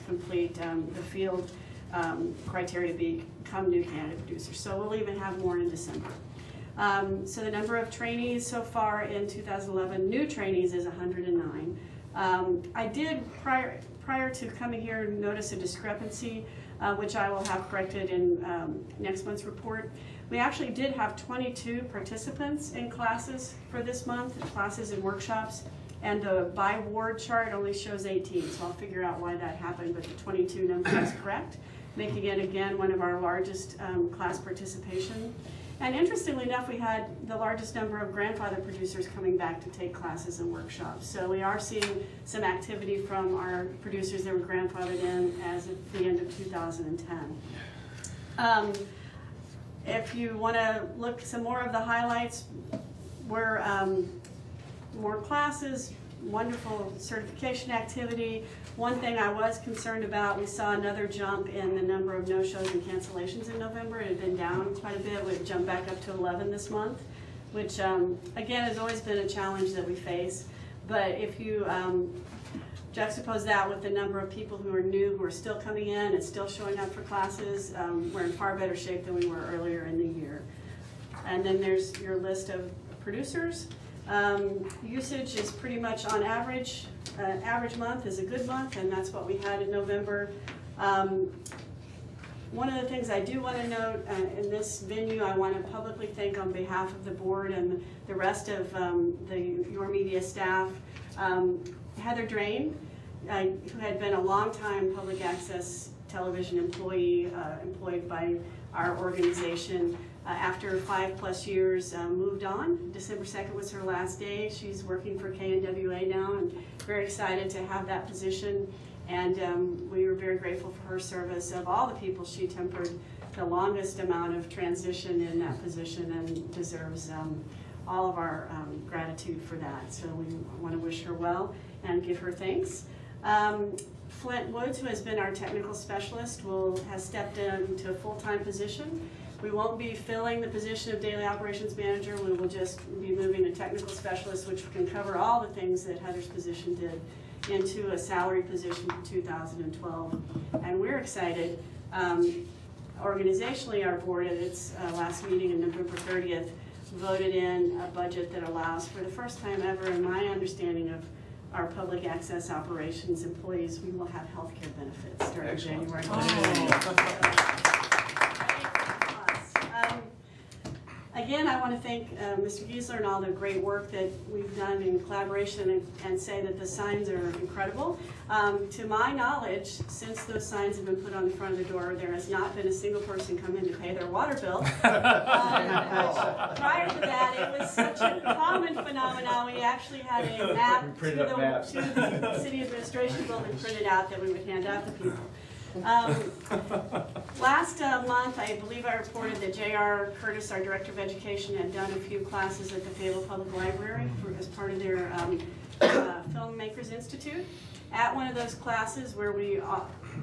complete the field criteria to become new candidate producers. So we'll even have more in December. So the number of trainees so far in 2011, new trainees, is 109. I did, prior to coming here, notice a discrepancy, which I will have corrected in next month's report. We actually did have 22 participants in classes for this month, classes and workshops, and the by ward chart only shows 18, so I'll figure out why that happened, but the 22 number is correct, making it again one of our largest class participation. And interestingly enough, we had the largest number of grandfather producers coming back to take classes and workshops. So we are seeing some activity from our producers that were grandfathered in as of the end of 2010. If you want to look some more of the highlights, we're more classes, wonderful certification activity. One thing I was concerned about, we saw another jump in the number of no-shows and cancellations in November. It had been down quite a bit. We jumped back up to 11 this month, which again has always been a challenge that we face. But if you juxtapose that with the number of people who are new, who are still coming in and still showing up for classes, we're in far better shape than we were earlier in the year. And then there's your list of producers. Usage is pretty much on average. Average month is a good month, and that's what we had in November. One of the things I do want to note in this venue, I want to publicly thank on behalf of the board and the rest of your media staff, Heather Drain, who had been a longtime public access television employee, employed by our organization. After 5+ years, moved on. December 2nd was her last day. She's working for KNWA now, and very excited to have that position. And we were very grateful for her service. Of all the people, she tempered the longest amount of transition in that position and deserves all of our gratitude for that. So we want to wish her well and give her thanks. Flint Woods, who has been our technical specialist, has stepped into a full-time position. We won't be filling the position of daily operations manager. We will just be moving a technical specialist, which can cover all the things that Heather's position did, into a salary position for 2012. And we're excited. Organizationally, our board at its last meeting on November 30th voted in a budget that allows, for the first time ever in my understanding of our public access operations employees, we will have health care benefits starting January 1st. Again, I want to thank Mr. Giesler and all the great work that we've done in collaboration and say that the signs are incredible. To my knowledge, since those signs have been put on the front of the door, there has not been a single person come in to pay their water bill. Prior to that, it was such a common phenomenon. We actually had a map to the city administration building printed out that we would hand out to people. Last month, I believe I reported that J.R. Curtis, our Director of Education, had done a few classes at the Fayetteville Public Library as part of their Filmmakers Institute. At one of those classes where we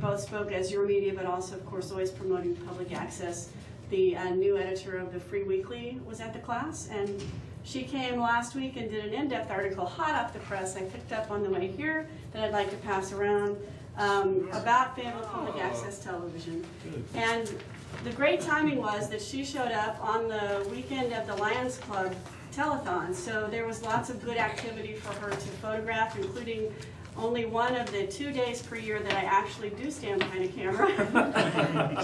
both spoke as your media, but also, of course, always promoting public access, the new editor of the Free Weekly was at the class, and she came last week and did an in-depth article hot off the press I picked up on the way here that I'd like to pass around. About Fayetteville Public Access Television. And the great timing was that she showed up on the weekend of the Lions Club telethon, so there was lots of good activity for her to photograph, including only one of the 2 days per year that I actually do stand behind a camera.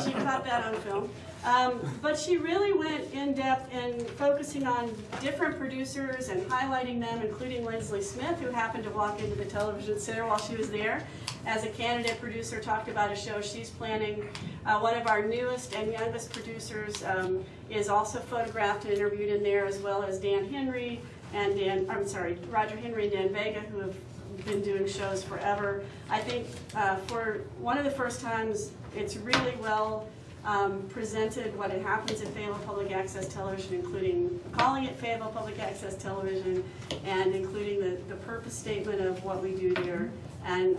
She caught that on film. But she really went in depth in focusing on different producers and highlighting them, including Lindsley Smith, who happened to walk into the television center while she was there as a candidate producer, talked about a show she's planning. One of our newest and youngest producers is also photographed and interviewed in there, as well as Roger Henry and Dan Vega, who have been doing shows forever. I think for one of the first times, it's really well presented what happens at Fayetteville Public Access Television, including calling it Fayetteville Public Access Television and including the purpose statement of what we do there. And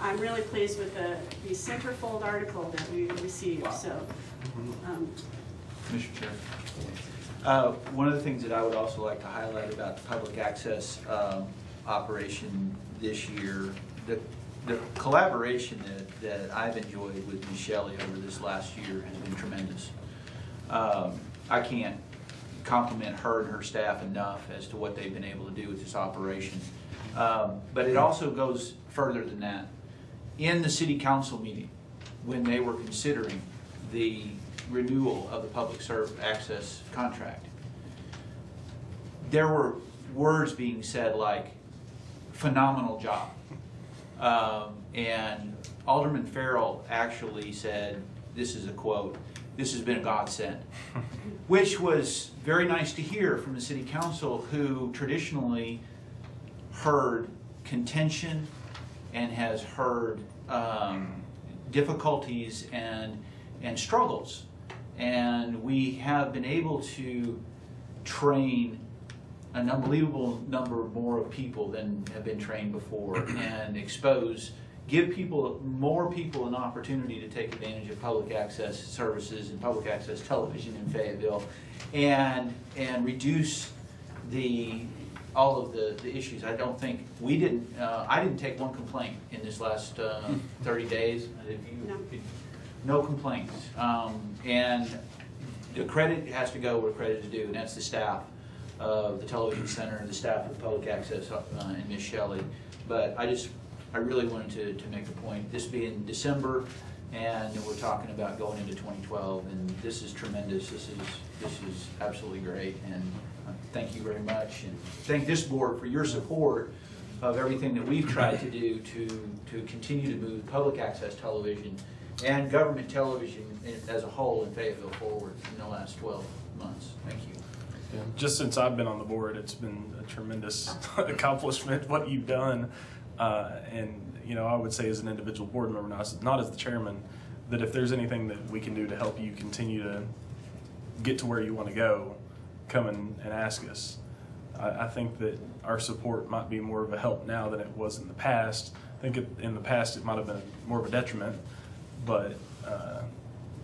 I'm really pleased with the centerfold article that we received. Wow. So, Mr. Chair, one of the things that I would also like to highlight about the public access operation this year, the collaboration that I've enjoyed with Ms. Shelley over this last year has been tremendous. I can't compliment her and her staff enough as to what they've been able to do with this operation. But it also goes further than that. In the city council meeting, when they were considering the renewal of the public access contract, there were words being said like, phenomenal job. And Alderman Farrell actually said, this is a quote, "This has been a godsend," which was very nice to hear from the city council, who traditionally heard contention and has heard difficulties and struggles. And we have been able to train an unbelievable number more of people than have been trained before and give more people an opportunity to take advantage of public access services and public access television in Fayetteville and reduce all of the issues. I don't think I didn't take one complaint in this last 30 days. No complaints. And the credit has to go where credit is due, and that's the staff of the television center, the staff of public access, and Ms. Shelley. But I really wanted to make a point. This being December, And we're talking about going into 2012, and this is tremendous. This is absolutely great, and thank you very much, and thank this board for your support of everything that we've tried to do to continue to move public access television and government television as a whole in Fayetteville forward in the last 12 months. Thank you. Yeah, just since I've been on the board, it's been a tremendous accomplishment what you've done. And you know, I would say as an individual board member, not as the chairman, that if there's anything that we can do to help you continue to get to where you want to go, come and ask us. I think that our support might be more of a help now than it was in the past. I think in the past it might have been more of a detriment, but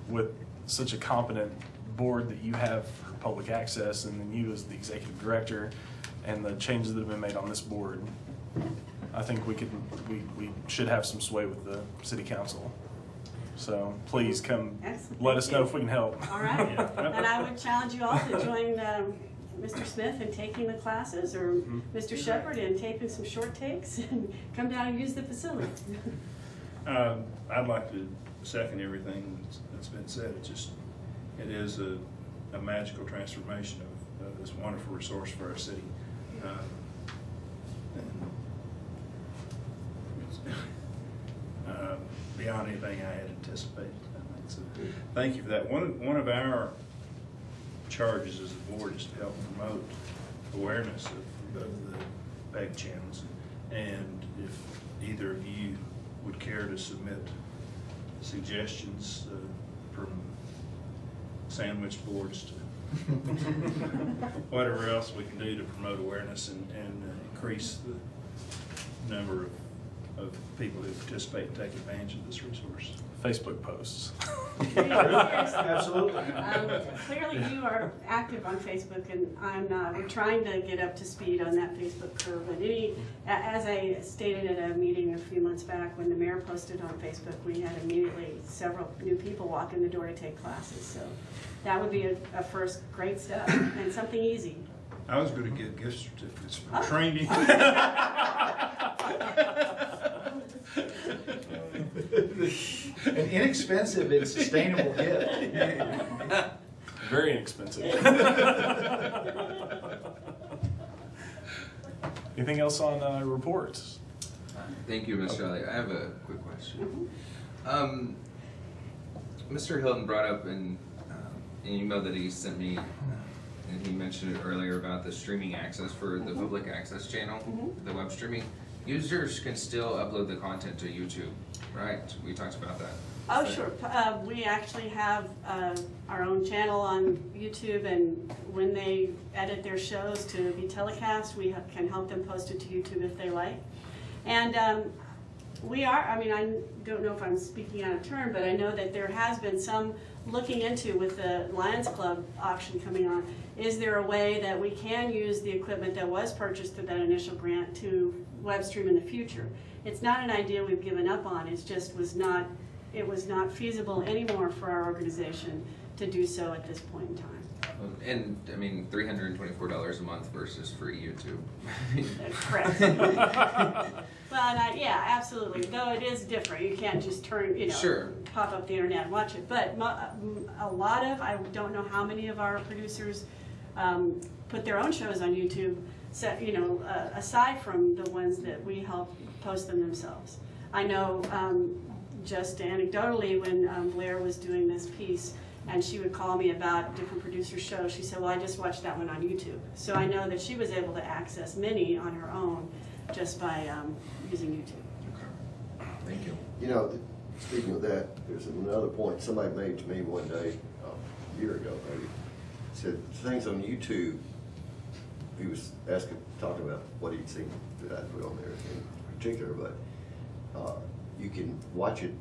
with such a competent board that you have for public access, and then you as the executive director, and the changes that have been made on this board, I think we should have some sway with the city council. So please come. Excellent. Let us know if we can help. All right. And I would challenge you all to join Mr. Smith in taking the classes, or Mr. Shepherd in taping some short takes, and come down and use the facility. I'd like to second everything that's been said. It is a magical transformation of this wonderful resource for our city. Beyond anything I had anticipated. So, thank you for that. One of our charges as a board is to help promote awareness of the PEG channels. And if either of you would care to submit suggestions from sandwich boards to whatever else we can do to promote awareness and increase the number of people who participate and take advantage of this resource. Facebook posts. Absolutely. Clearly you are active on Facebook, and I'm not. We're trying to get up to speed on that Facebook curve. But as I stated at a meeting a few months back, when the mayor posted on Facebook, we had immediately several new people walk in the door to take classes. So that would be a first great step, and something easy. I was going to get gift certificates for training. An inexpensive and sustainable gift. Very inexpensive. Anything else on reports? Thank you, Mr. Elliott. I have a quick question. Mr. Hilton brought up in an email that he sent me, and he mentioned it earlier about the streaming access for the public access channel, the web streaming. Users can still upload the content to YouTube, right? We talked about that. Oh, sure. We actually have our own channel on YouTube, and when they edit their shows to be telecast, we can help them post it to YouTube if they like. And we are, I mean, I don't know if I'm speaking out of turn, but I know that there has been some looking into, with the Lions Club auction coming on, is there a way that we can use the equipment that was purchased through that initial grant to web stream in the future? It's not an idea we've given up on. It just was not feasible anymore for our organization to do so at this point in time. And I mean, $324 a month versus free YouTube. Correct. Well, and yeah, absolutely. Though it is different. You can't just turn, Sure. pop up the internet and watch it. But a lot of, I don't know how many of our producers put their own shows on YouTube, so, aside from the ones that we help post them themselves. I know, just anecdotally, when Blair was doing this piece, and she would call me about different producer shows, she said, well, I just watched that one on YouTube. So I know that she was able to access many on her own just by using YouTube. Okay. Thank you. Speaking of that, there's another point somebody made to me one day, a year ago maybe, said things on YouTube. He was talking about what he'd seen that I put on there in particular, but you can watch it,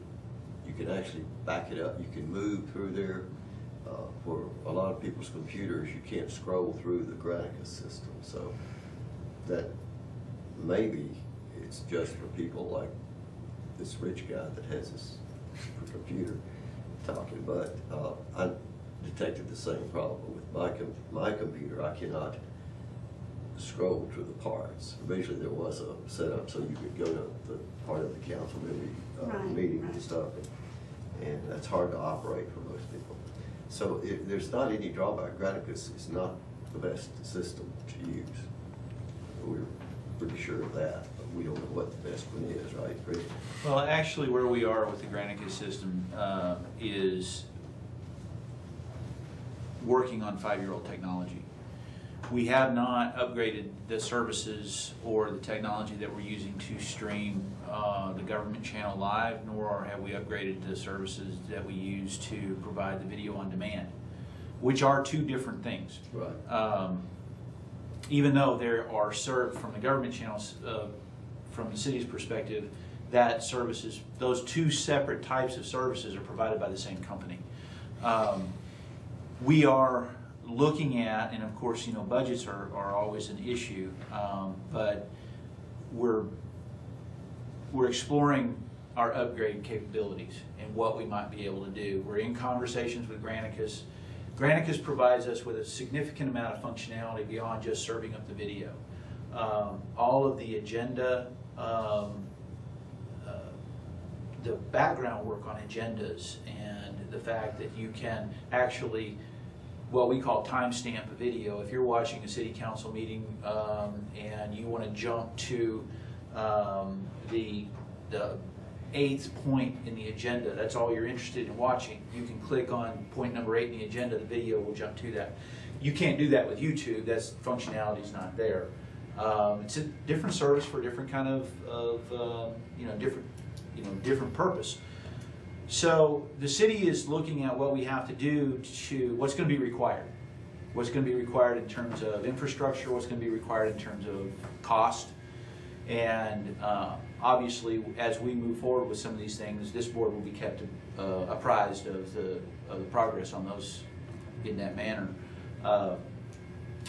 you can actually back it up, you can move through there. For a lot of people's computers, you can't scroll through the Granicus system, so that maybe it's just for people like this rich guy that has this computer talking, but I detected the same problem with my computer. I cannot scroll through the parts. Originally there was a setup so you could go to the part of the council meeting and stuff and that's hard to operate for most people. So there's not any drawback. Granicus is not the best system to use. We're pretty sure of that, but we don't know what the best one is, right, Rick? Well, actually, where we are with the Granicus system is working on 5-year-old technology. We have not upgraded the services or the technology that we're using to stream the government channel live, nor have we upgraded the services that we use to provide the video on demand, which are two different things. Right. Even though there are served from the government channels, from the city's perspective, that services, those two separate types of services are provided by the same company. We are looking at, and of course, you know, budgets are always an issue, but we're exploring our upgrade capabilities and what we might be able to do. We're in conversations with Granicus. Granicus provides us with a significant amount of functionality beyond just serving up the video. All of the agenda, the background work on agendas, and the fact that you can actually, what we call timestamp a video. If you're watching a city council meeting and you want to jump to the 8th point in the agenda, that's all you're interested in watching, you can click on point number 8 in the agenda, the video will jump to that. You can't do that with YouTube. That's functionality is not there. It's a different service for a different kind of different purpose. So the city is looking at what we have to do to what's going to be required. What's going to be required in terms of infrastructure, what's going to be required in terms of cost. And obviously, as we move forward with some of these things, this board will be kept apprised of the progress on those in that manner.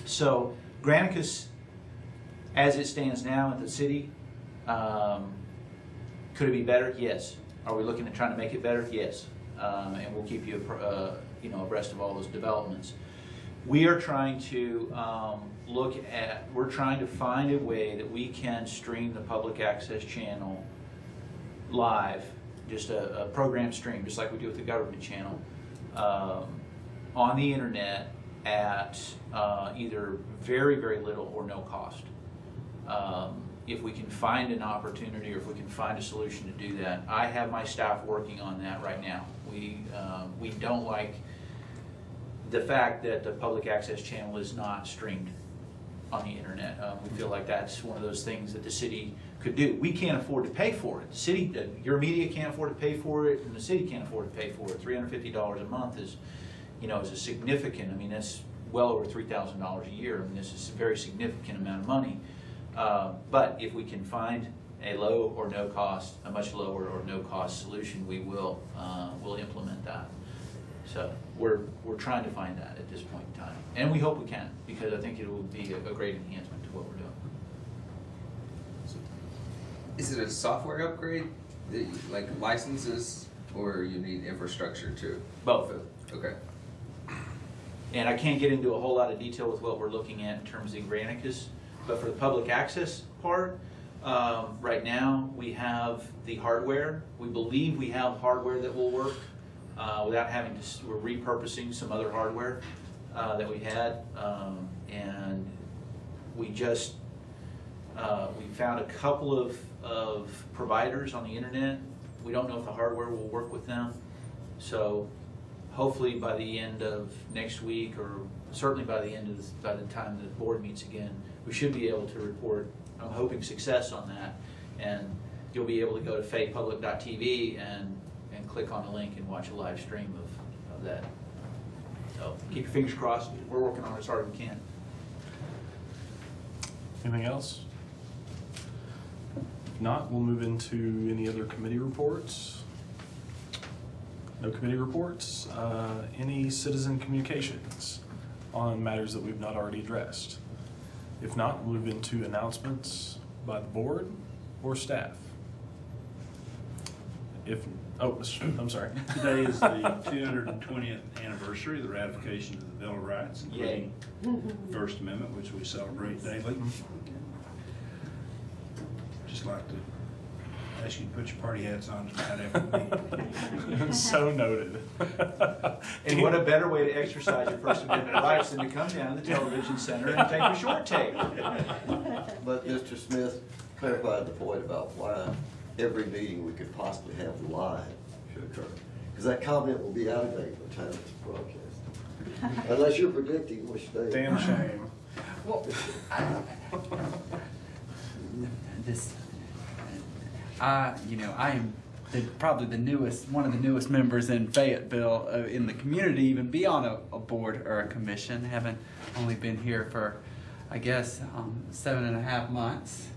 So Granicus, as it stands now at the city, could it be better? Yes. Are we looking at trying to make it better? Yes. And we'll keep you abreast of all those developments. We are trying to we're trying to find a way that we can stream the public access channel live, just a program stream, just like we do with the government channel, on the internet at either very, very little or no cost. If we can find an opportunity, or if we can find a solution to do that, I have my staff working on that right now. We don't like the fact that the public access channel is not streamed on the internet. We feel like that's one of those things that the city could do. We can't afford to pay for it. The city, your media can't afford to pay for it, and the city can't afford to pay for it. $350 a month is a significant. I mean, that's well over $3,000 a year. I mean, this is a very significant amount of money. But if we can find a low or no cost, a much lower or no cost solution, we will we'll implement that. So we're trying to find that at this point in time, and we hope we can, because I think it will be a great enhancement to what we're doing. Is it a software upgrade, like licenses, or you need infrastructure too? Both. Okay. And I can't get into a whole lot of detail with what we're looking at in terms of Granicus, but for the public access part, right now we have the hardware. We believe we have hardware that will work without having to, we're repurposing some other hardware that we had, and we just, we found a couple of providers on the internet. We don't know if the hardware will work with them. So hopefully by the end of next week, or certainly by the end of by the time the board meets again, we should be able to report, I'm hoping, success on that. And you'll be able to go to fayepublic.tv and click on the link and watch a live stream of that. So keep your fingers crossed. We're working on it as hard as we can. Anything else? If not, we'll move into any other committee reports. No committee reports. Any citizen communications on matters that we've not already addressed? If not, we'll move into announcements by the board or staff. I'm sorry. Today is the 220th anniversary of the ratification of the Bill of Rights, including First Amendment, which we celebrate daily. Just like to ask you to put your party hats on tonight after the meeting. So noted. And what a better way to exercise your First Amendment rights than to come down to the television center and take a short tape. But Mr. Smith clarified the point about why every meeting we could possibly have live should occur. Because that comment will be out of date by the time it's broadcast. Unless you're predicting which day. Damn shame. Well, I am probably one of the newest members in Fayetteville in the community, even be on a board or a commission. Haven't only been here for, I guess, 7.5 months.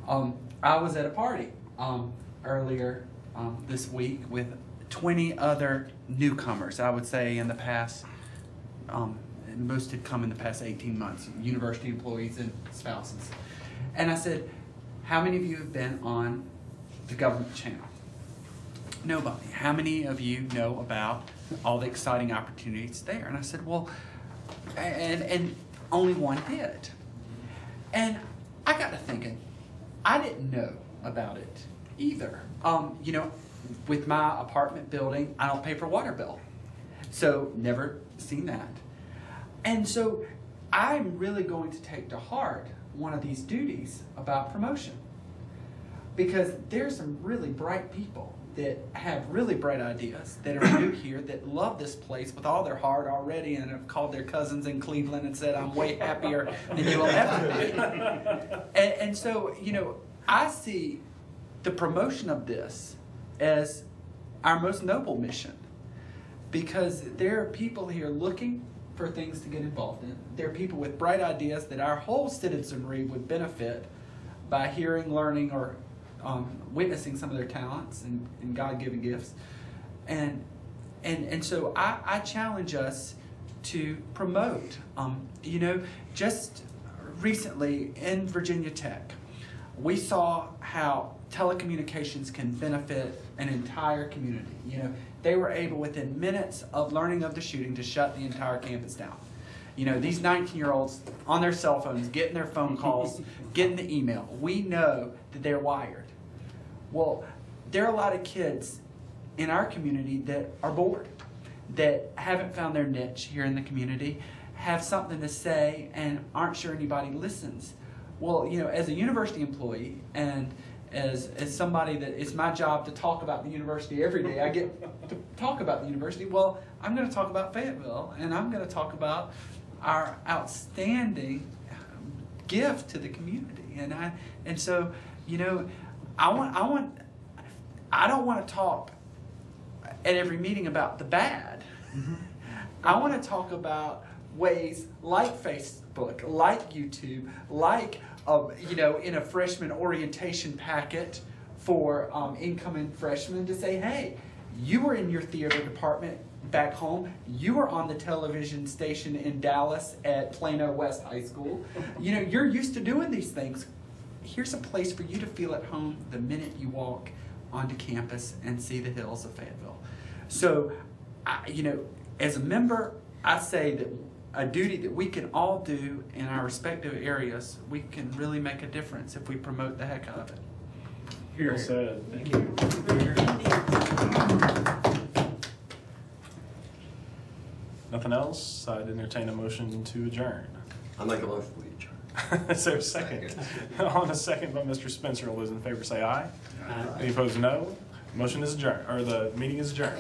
I was at a party earlier this week with 20 other newcomers. I would say in the past, most had come in the past 18 months, university employees and spouses. And I said, how many of you have been on the government channel? Nobody. How many of you know about all the exciting opportunities there? And I said, well, and only one did. And I got to thinking, I didn't know about it either. With my apartment building, I don't pay for water bill. So never seen that. And so I'm really going to take to heart one of these duties about promotion. Because there's some really bright people that have really bright ideas that are new here, that love this place with all their heart already, and have called their cousins in Cleveland and said, I'm way happier than you will ever be. And so, I see the promotion of this as our most noble mission. Because there are people here looking for things to get involved in. There are people with bright ideas that our whole citizenry would benefit by hearing, learning, or witnessing some of their talents and God-given gifts. And so I challenge us to promote. Just recently in Virginia Tech, we saw how telecommunications can benefit an entire community. They were able, within minutes of learning of the shooting, to shut the entire campus down. These 19-year-olds on their cell phones, getting their phone calls, getting the email. We know that they're wired. Well, there are a lot of kids in our community that are bored, that haven't found their niche here in the community, have something to say, and aren't sure anybody listens. Well, as a university employee and as somebody that it's my job to talk about the university every day, I get to talk about the university. Well, I'm going to talk about Fayetteville, and I'm going to talk about our outstanding gift to the community. And so, I don't want to talk at every meeting about the bad. I want to talk about ways like Facebook, like YouTube, like in a freshman orientation packet for incoming freshmen to say, hey, you were in your theater department back home. You were on the television station in Dallas at Plano West High School. You're used to doing these things. Here's a place for you to feel at home the minute you walk onto campus and see the hills of Fayetteville. So, as a member, I say that a duty that we can all do in our respective areas, we can really make a difference if we promote the heck out of it. Well said. Thank you. Nothing else? I'd entertain a motion to adjourn. I make a motion we adjourn. Is there a second? On a second by Mr. Spencer. All those in favor say aye. Any opposed, no. Motion is adjourned, or the meeting is adjourned.